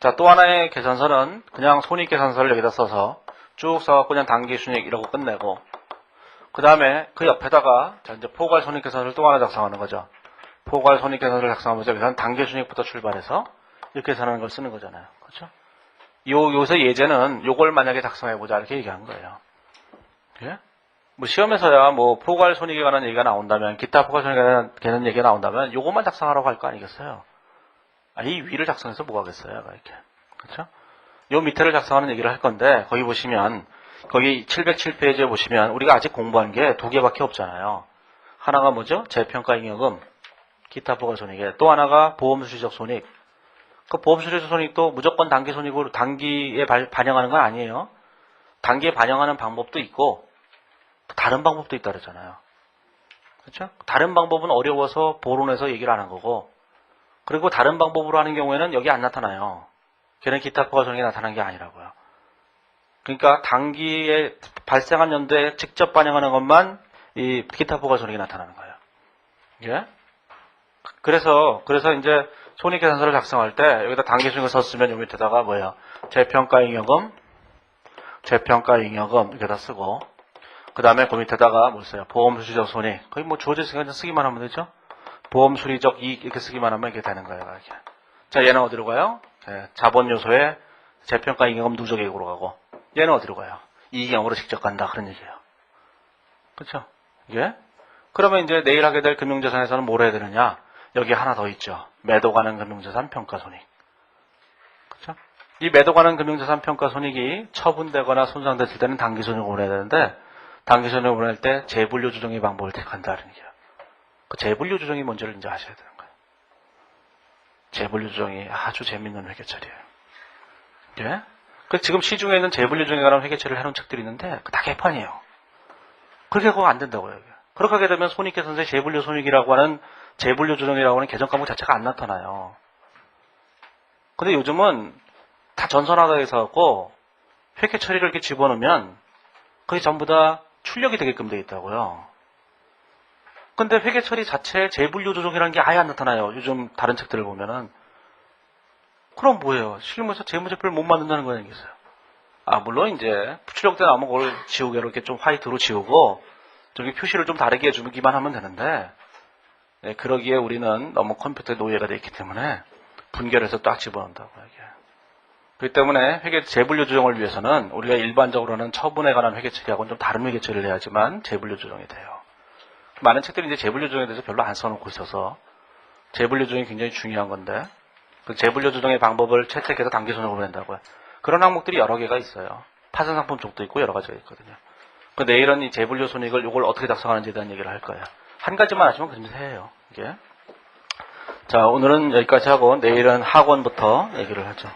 자, 또 하나의 계산서는 그냥 손익계산서를 여기다 써서 쭉 써갖고 그냥 단기순이익 이러고 끝내고 그 다음에 그 옆에다가 자, 이제 포괄손익계산서를 또 하나 작성하는 거죠. 포괄손익계산서를 작성하면서 여기서는 단기순이익부터 출발해서 이렇게 계산하는 걸 쓰는 거잖아요. 그렇죠? 여기서 예제는 요걸 만약에 작성해보자 이렇게 얘기한 거예요. 예? 뭐 시험에서야 뭐 포괄손익에 관한 얘기가 나온다면 기타 포괄손익에 관한 얘기가 나온다면 요것만 작성하라고 할 거 아니겠어요? 이 위를 작성해서 뭐 하겠어요? 이렇게. 그렇죠? 요 밑에를 작성하는 얘기를 할 건데 거기 보시면 거기 707페이지에 보시면 우리가 아직 공부한 게 두 개밖에 없잖아요. 하나가 뭐죠? 재평가잉여금, 기타 포괄손익에 또 하나가 보험수리적 손익. 그 보험수리적 손익도 무조건 단기손익으로 단기에 반영하는 건 아니에요. 단기에 반영하는 방법도 있고 다른 방법도 있다 그랬잖아요. 그렇죠? 다른 방법은 어려워서 보론해서 얘기를 안 한 거고 그리고 다른 방법으로 하는 경우에는 여기 안 나타나요. 걔는 기타 포괄손익이 나타난 게 아니라고요. 그러니까 단기에 발생한 연도에 직접 반영하는 것만 이 기타 포괄손익이 나타나는 거예요. 예? 그래서 이제 손익계산서를 작성할 때 여기다 단기순익을 썼으면 요 밑에다가 뭐예요? 재평가잉여금 이렇게다 쓰고 그 다음에 그 밑에다가 뭐 써요? 보험수리적 손익. 거의 뭐 주어져 있으니까 쓰기만 하면 되죠? 보험수리적 이익 이렇게 쓰기만 하면 이렇게 되는 거예요. 이렇게. 자, 얘는 어디로 가요? 자본요소에 재평가잉여금 누적액으로 가고 얘는 어디로 가요? 이익형으로 직접 간다 그런 얘기예요. 그렇죠? 예? 그러면 이제 내일 하게 될 금융자산에서는 뭘 해야 되느냐? 여기 하나 더 있죠. 매도 가능 금융자산 평가손익. 그렇죠? 이 매도 가능 금융자산 평가손익이 처분되거나 손상됐을 때는 단기손익을 보내야 되는데 단기손익을 보낼 때 재분류 조정의 방법을 택한다는 얘기예요. 그 재분류 조정이 뭔지를 이제 아셔야 되는 거예요. 재분류 조정이 아주 재밌는 회계처리예요. 예? 그 지금 시중에 있는 재분류 조정에 관한 회계처리를 해놓은 책들이 있는데 다 개판이에요. 그렇게 하고 안 된다고요. 이게. 그렇게 하게 되면 손익계산서의 재분류 손익이라고 하는 재분류 조정이라고 하는 개정 과목 자체가 안 나타나요. 근데 요즘은 다 전선화가 있어갖고 회계 처리를 이렇게 집어넣으면 그게 전부 다 출력이 되게끔 돼 있다고요. 근데 회계 처리 자체에 재분류 조정이라는 게 아예 안 나타나요. 요즘 다른 책들을 보면은. 그럼 뭐예요? 실무에서 재무제표를 못 만든다는 거 아니겠어요? 물론 이제 출력된 나오면 그걸 지우개로 이렇게 좀 화이트로 지우고 저기 표시를 좀 다르게 해주기만 하면 되는데 네, 그러기에 우리는 너무 컴퓨터에 노예가 되어 있기 때문에 분결해서 딱 집어넣는다고요. 이게. 그렇기 때문에 회계 재분류 조정을 위해서는 우리가 일반적으로는 처분에 관한 회계 처리하고는 좀 다른 회계 처리를 해야지만 재분류 조정이 돼요. 많은 책들이 이제 재분류 조정에 대해서 별로 안 써놓고 있어서 재분류 조정이 굉장히 중요한 건데 그 재분류 조정의 방법을 채택해서 단기 손익을 보낸다고요. 그런 항목들이 여러 개가 있어요. 파생상품 쪽도 있고 여러 가지가 있거든요. 그 내일은 이 재분류 손익을 이걸 어떻게 작성하는지에 대한 얘기를 할 거예요. 한 가지만 아시면 금세해요. 이게. 자, 오늘은 여기까지 하고 내일은 학원부터 얘기를 하죠.